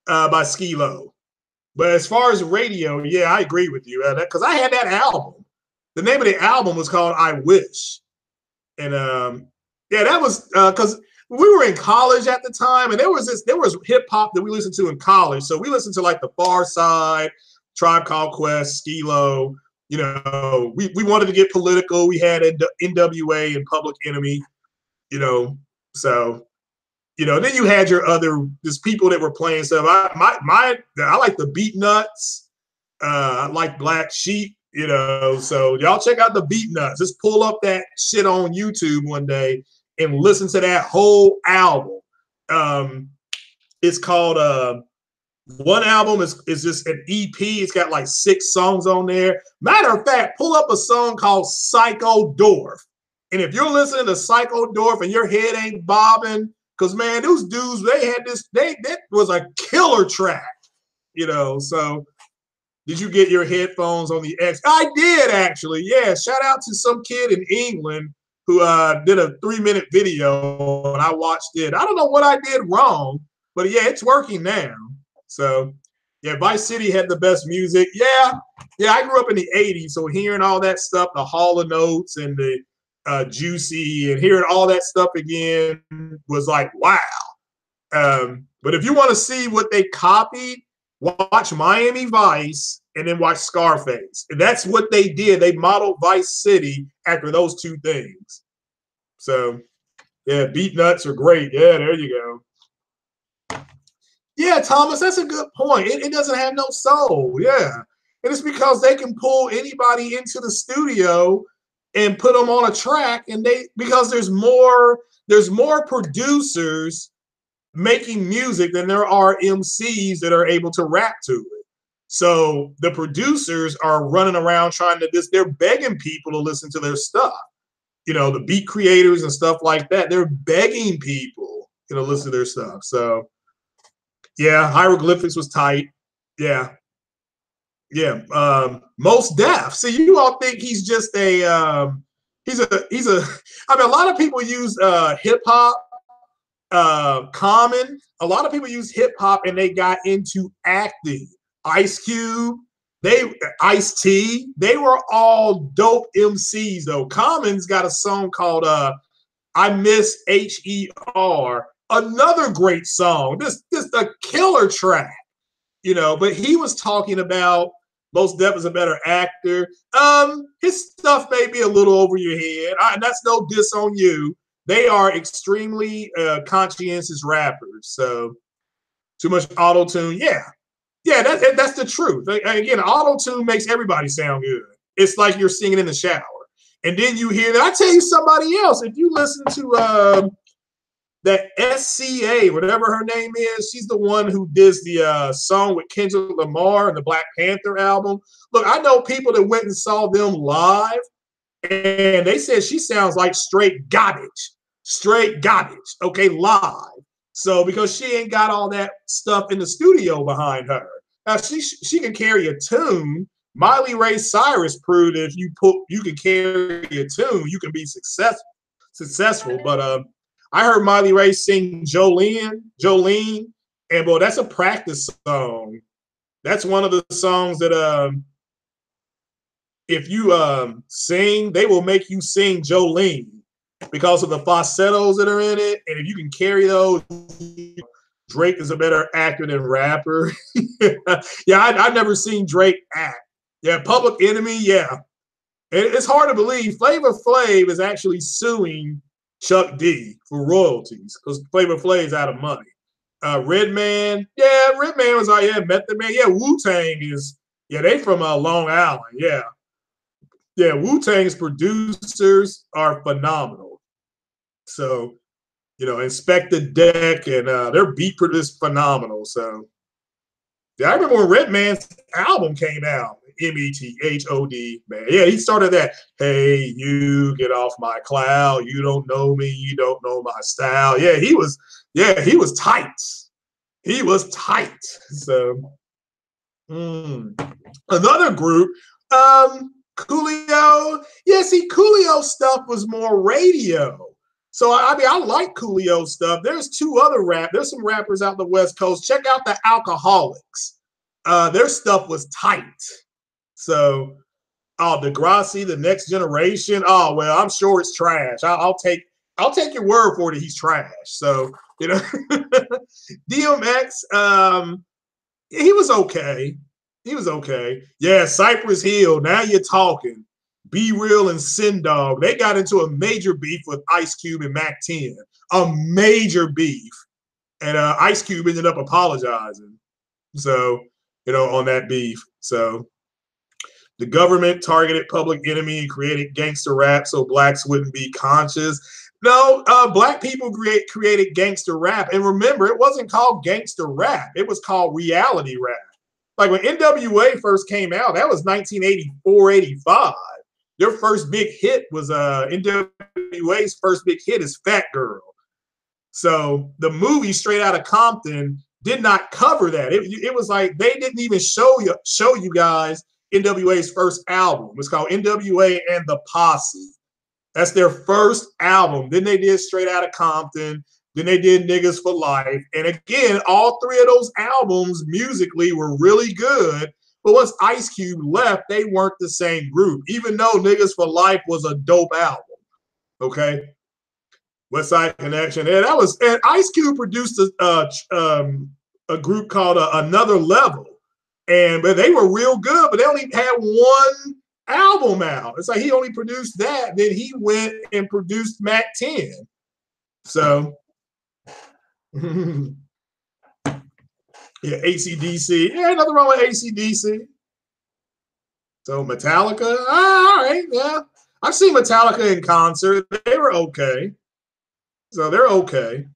by Skilo. But as far as radio, yeah, I agree with you. Because I had that album. The name of the album was called I Wish. And that was because we were in college at the time, and there was hip hop that we listened to in college. So we listened to like the Far Side, Tribe Called Quest, Skilo. We wanted to get political. We had NWA and Public Enemy. So then you had your just people that were playing stuff. I like the Beat Nuts. I like Black Sheep. So y'all check out the Beat Nuts. Just pull up that shit on YouTube one day and listen to that whole album. It's called one album is just an EP. It's got like 6 songs on there. Matter of fact, pull up a song called Psycho Dorf. And if you're listening to Psycho Dorf and your head ain't bobbing, because man, those dudes, that was a killer track, so did you get your headphones on the X? I did actually. Yeah. Shout out to some kid in England who did a 3-minute video, and I watched it. I don't know what I did wrong, but yeah, it's working now. So, Yeah, Vice City had the best music. Yeah, yeah. I grew up in the '80s, so hearing all that stuff, the Hall of Notes and the Juicy, and hearing all that stuff again was like, wow. But if you want to see what they copied, watch Miami Vice and then watch Scarface. And that's what they did. They modeled Vice City after those two things. So, yeah, Beat Nuts are great. Yeah, there you go. Yeah, Thomas, that's a good point. It doesn't have no soul. Yeah. And it's because they can pull anybody into the studio and put them on a track, and because there's more producers making music than there are MCs that are able to rap to it. So the producers are running around trying to they're begging people to listen to their stuff. You know, the beat creators and stuff like that, they're begging people, listen to their stuff. So yeah, Hieroglyphics was tight. Yeah. Yeah. Most Def. See, you all think he's just he's a I mean, a lot of people use hip hop, Common. A lot of people use hip hop and they got into acting. Ice Cube, Ice-T, they were all dope MCs though. Common's got a song called I Miss HER, another great song. This a killer track, but he was talking about Most Def is a better actor. His stuff may be a little over your head. And that's no diss on you. They are extremely conscientious rappers. So too much auto-tune. Yeah. Yeah, that's the truth. Again, auto-tune makes everybody sound good. It's like you're singing in the shower. And then you hear that. I tell you somebody else, if you listen to that SCA, whatever her name is, she's the one who did the song with Kendrick Lamar and the Black Panther album. Look, I know people that went and saw them live, and they said she sounds like straight garbage, okay, live. So because she ain't got all that stuff in the studio behind her. Now she can carry a tune. Miley Ray Cyrus proved that if you can carry a tune, you can be successful. But I heard Miley Ray sing Jolene, and boy, that's a practice song. That's one of the songs that if you sing, they will make you sing Jolene because of the falsettos that are in it. And if you can carry those, Drake is a better actor than rapper. Yeah, I've never seen Drake act. Yeah, Public Enemy, yeah. It's hard to believe Flavor Flav is actually suing Chuck D for royalties because Flavor Flav is out of money. Redman was like, yeah, Method Man. Yeah, Wu-Tang they from Long Island. Yeah. Yeah, Wu-Tang's producers are phenomenal. So, Inspector Deck and their beat produce phenomenal. So, yeah, I remember when Redman's album came out, METHOD, man. Yeah, he started that. Hey, you get off my cloud. You don't know me. You don't know my style. Yeah, he was tight. He was tight. So, another group, Coolio. Yeah, see, Coolio stuff was more radio. So, I mean, I like Coolio stuff. There's there's some rappers out the West Coast. Check out the Alcoholics. Their stuff was tight. So, Degrassi, The Next Generation. Oh, well, I'm sure it's trash. I'll take your word for it. He's trash. So, DMX, he was okay. Yeah, Cypress Hill. Now you're talking. Be Real and Sin Dog. They got into a major beef with Ice Cube and Mac 10. A major beef. And Ice Cube ended up apologizing. So, on that beef. So, the government targeted Public Enemy and created gangster rap so blacks wouldn't be conscious. No, black people created gangster rap. And remember, it wasn't called gangster rap. It was called reality rap. Like when NWA first came out, that was 1984, 85. Their first big hit was NWA's first big hit is Fat Girl. So the movie Straight Outta Compton did not cover that. It was like they didn't even show you guys NWA's first album. It was called NWA and the Posse. That's their first album. Then they did Straight Outta Compton. Then they did Niggas for Life. And again, all three of those albums musically were really good. But once Ice Cube left, they weren't the same group, even though Niggas for Life was a dope album. Okay. West Side Connection. And that was, and Ice Cube produced a group called Another Level. But they were real good, but they only had one album out. It's like he only produced that. Then he went and produced Mac 10. So, yeah, AC/DC. Yeah, nothing wrong with AC/DC. So Metallica, all right, yeah. I've seen Metallica in concert. They were okay. So they're okay.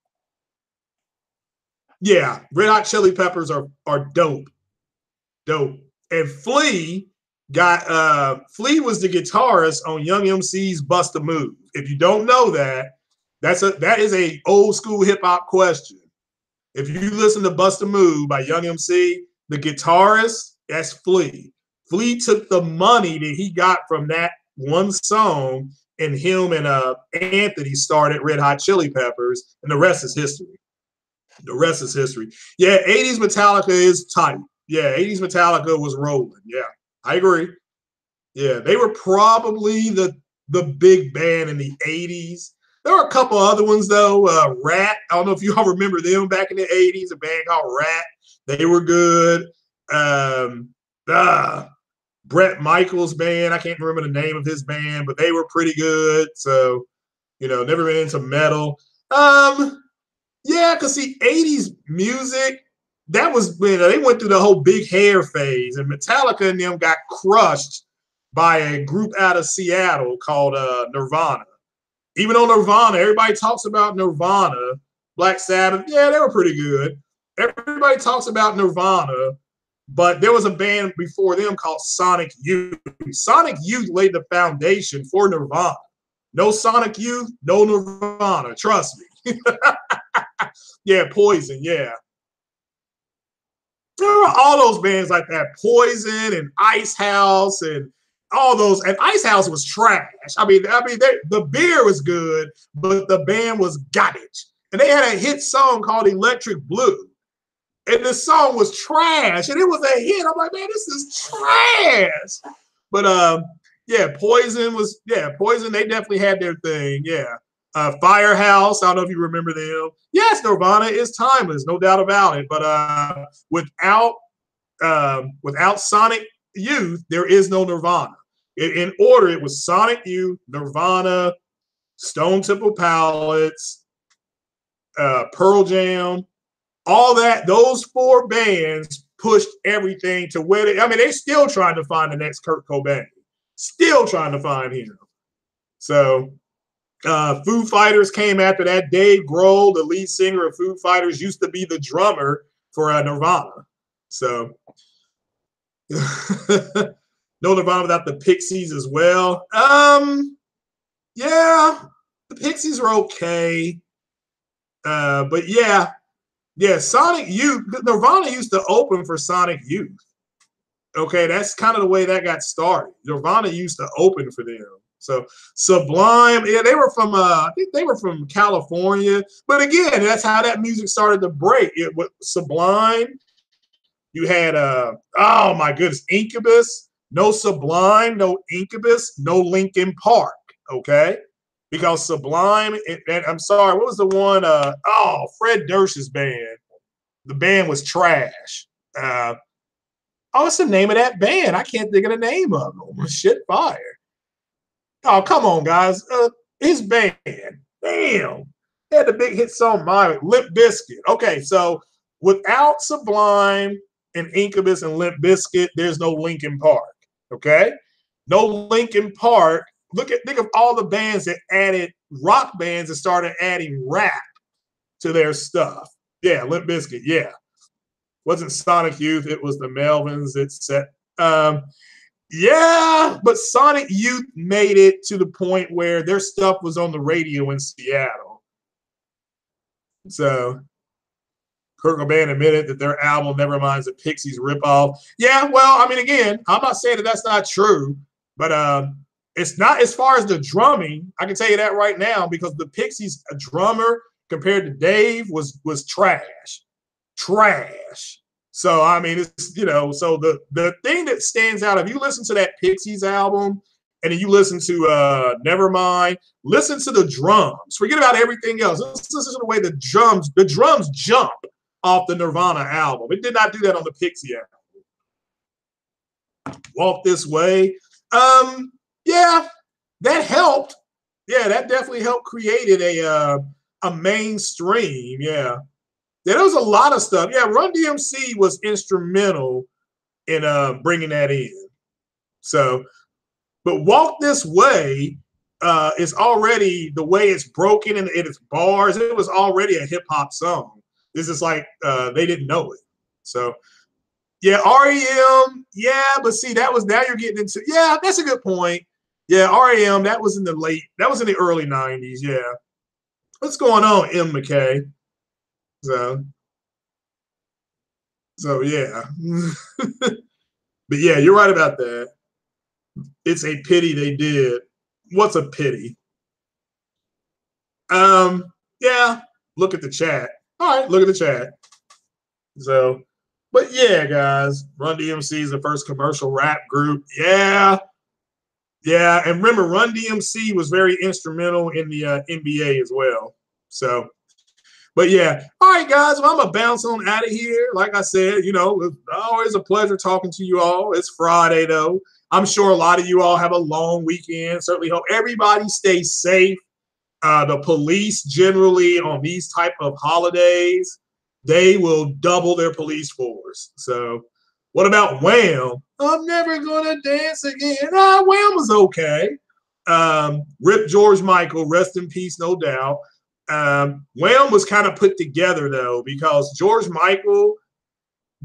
Yeah, Red Hot Chili Peppers are dope. Dope. And Flea was the guitarist on Young MC's Bust a Move. If you don't know that, that is a old school hip hop question. If you listen to Bust a Move by Young MC, the guitarist, that's Flea. Flea took the money that he got from that one song, and him and Anthony started Red Hot Chili Peppers, and the rest is history. The rest is history. Yeah, 80s Metallica is tight. Yeah, 80s Metallica was rolling. Yeah, I agree. Yeah, they were probably the big band in the 80s. There were a couple other ones, though. Rat, I don't know if you all remember them back in the 80s, a band called Rat. They were good. Brett Michaels' band, I can't remember the name of his band, but they were pretty good. So, never been into metal. Yeah, because see, 80s music, that was when they went through the whole big hair phase, and Metallica and them got crushed by a group out of Seattle called Nirvana. Even on Nirvana, everybody talks about Nirvana, Black Sabbath. Yeah, they were pretty good. Everybody talks about Nirvana, but there was a band before them called Sonic Youth. Sonic Youth laid the foundation for Nirvana. No Sonic Youth, no Nirvana. Trust me. Yeah, Poison. Yeah. There were all those bands like that, Poison and Ice House and all those. And Ice House was trash. I mean, the beer was good, but the band was garbage. And they had a hit song called Electric Blue. And the song was trash. And it was a hit. I'm like, man, this is trash. But yeah, Poison, they definitely had their thing. Yeah. Firehouse, I don't know if you remember them. Yes, Nirvana is timeless, no doubt about it. But without Sonic Youth, there is no Nirvana. In order, it was Sonic Youth, Nirvana, Stone Temple Pilots, Pearl Jam, all that. Those four bands pushed everything to where they're still trying to find the next Kurt Cobain. Still trying to find him. So Foo Fighters came after that. Dave Grohl, the lead singer of Foo Fighters, used to be the drummer for Nirvana. So no Nirvana without the Pixies as well. Yeah, the Pixies were okay. But yeah, Sonic Youth, Nirvana used to open for Sonic Youth. Okay, that's kind of the way that got started. Nirvana used to open for them. So Sublime, yeah, they were from I think they were from California. But again, that's how that music started to break. With Sublime, you had oh my goodness, Incubus, no Sublime, no Incubus, no Linkin Park. Okay, because Sublime, and I'm sorry, what was the one? Fred Durst's band. The band was trash. What's the name of that band? I can't think of the name of them. Shit fire. Oh, come on, guys. His band. Damn. They had the big hit song, Limp Bizkit. Okay, so without Sublime and Incubus and Limp Bizkit, there's no Linkin Park. Okay? No Linkin Park. Think of all the bands that added rock bands that started adding rap to their stuff. Yeah, Limp Bizkit, yeah. Wasn't Sonic Youth, it was the Melvins that set. Yeah, but Sonic Youth made it to the point where their stuff was on the radio in Seattle. So Kurt Cobain admitted that their album Nevermind's the Pixies ripoff. Yeah, well, again, I'm not saying that that's not true, but it's not as far as the drumming. I can tell you that right now because the Pixies drummer compared to Dave was trash. So I mean, it's, you know, so the thing that stands out, if you listen to that Pixies album and then you listen to Nevermind, listen to the drums. Forget about everything else. Listen to the way the drums jump off the Nirvana album. It did not do that on the Pixie album. Walk This Way. Yeah, that helped. Yeah, that definitely helped created a mainstream. Yeah. Yeah, there was a lot of stuff. Yeah, Run DMC was instrumental in bringing that in. So, but Walk This Way is already, the way it's broken and its bars, it was already a hip hop song. This is like they didn't know it. So, yeah, REM, yeah, but see, that was, now you're getting into, yeah, that's a good point. Yeah, REM, that was in the early 90s. Yeah. What's going on, M. McKay? So yeah. But yeah, you're right about that. It's a pity they did. What's a pity? Yeah, look at the chat. All right, look at the chat. So, but yeah, guys, Run DMC is the first commercial rap group. Yeah. Yeah, and remember, Run DMC was very instrumental in the NBA as well. So, but yeah, all right, guys. Well, I'm gonna bounce on out of here. Like I said, you know, it's always a pleasure talking to you all. It's Friday, though. I'm sure a lot of you all have a long weekend. Certainly hope everybody stays safe. The police generally on these type of holidays, they will double their police force. So, what about Wham? I'm never gonna dance again. Wham was okay. Rip George Michael, rest in peace, no doubt. Wham was kind of put together though, because George Michael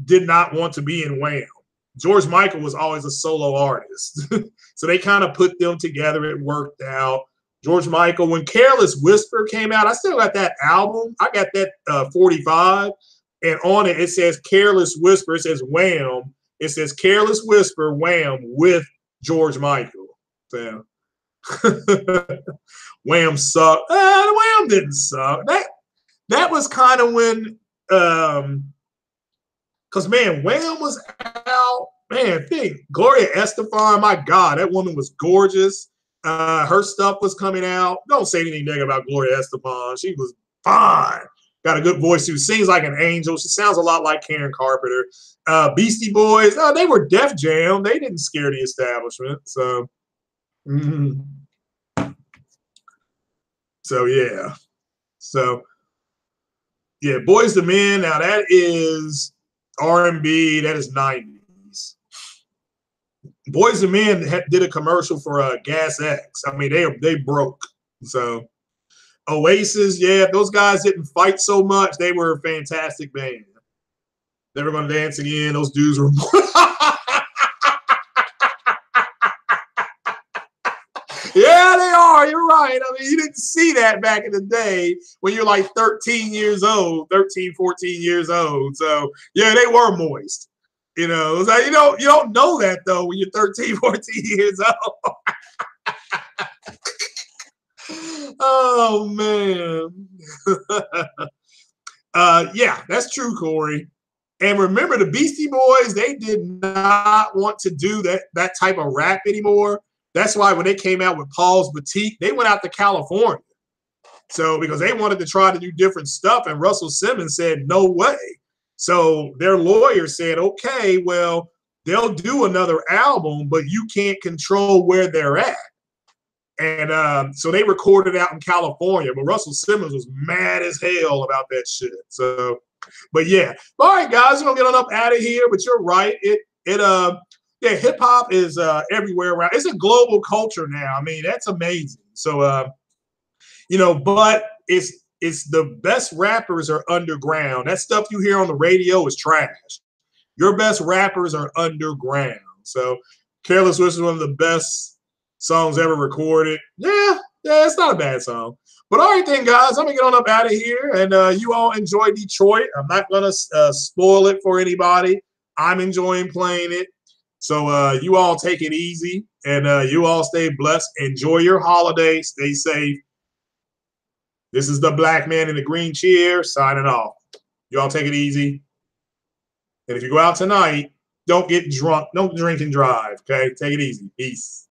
did not want to be in Wham. George Michael was always a solo artist. So they kind of put them together. It worked out. George Michael, when Careless Whisper came out, I still got that album. I got that 45. And on it, it says Careless Whisper. It says Wham. It says Careless Whisper, Wham with George Michael. So Wham sucked. Wham didn't suck. That was kind of when, because man, Wham was out. Man, think Gloria Estefan. My God, that woman was gorgeous. Her stuff was coming out. Don't say anything negative about Gloria Estefan. She was fine. Got a good voice. She sings like an angel. She sounds a lot like Karen Carpenter. Beastie Boys, they were Def Jam. They didn't scare the establishment. So, so yeah. So, yeah, Boys to Men. Now that is R&B. That is 90s. Boys to Men did a commercial for Gas X. I mean, they broke. So. Oasis, yeah, if those guys didn't fight so much, they were a fantastic band. Never Gonna Dance Again. Those dudes were. Yeah, they are. You're right. I mean, you didn't see that back in the day when you're like 13, 14 years old. So, yeah, they were moist. You know, it's like, you don't know that, though, when you're 13, 14 years old. Oh man. Yeah, that's true, Corey. And remember, the Beastie Boys, they did not want to do that type of rap anymore. That's why when they came out with Paul's Boutique, they went out to California. So because they wanted to try to do different stuff, and Russell Simmons said no way. So their lawyer said, okay, well, they'll do another album, but you can't control where they're at. And so they recorded out in California, but Russell Simmons was mad as hell about that shit. So, but yeah. All right, guys, we're gonna get on up out of here. But you're right. Yeah, hip hop is everywhere around. It's a global culture now. I mean, that's amazing. So but it's the best rappers are underground. That stuff you hear on the radio is trash. Your best rappers are underground. So Careless Whisper is one of the best songs ever recorded. Yeah, it's not a bad song. But all right then, guys, I'm gonna get on up out of here, and you all enjoy Detroit. I'm not gonna spoil it for anybody. I'm enjoying playing it. So you all take it easy, and you all stay blessed. Enjoy your holiday. Stay safe. This is the black man in the green chair signing off. Y'all take it easy. And if you go out tonight, don't get drunk. Don't drink and drive. Okay, take it easy. Peace.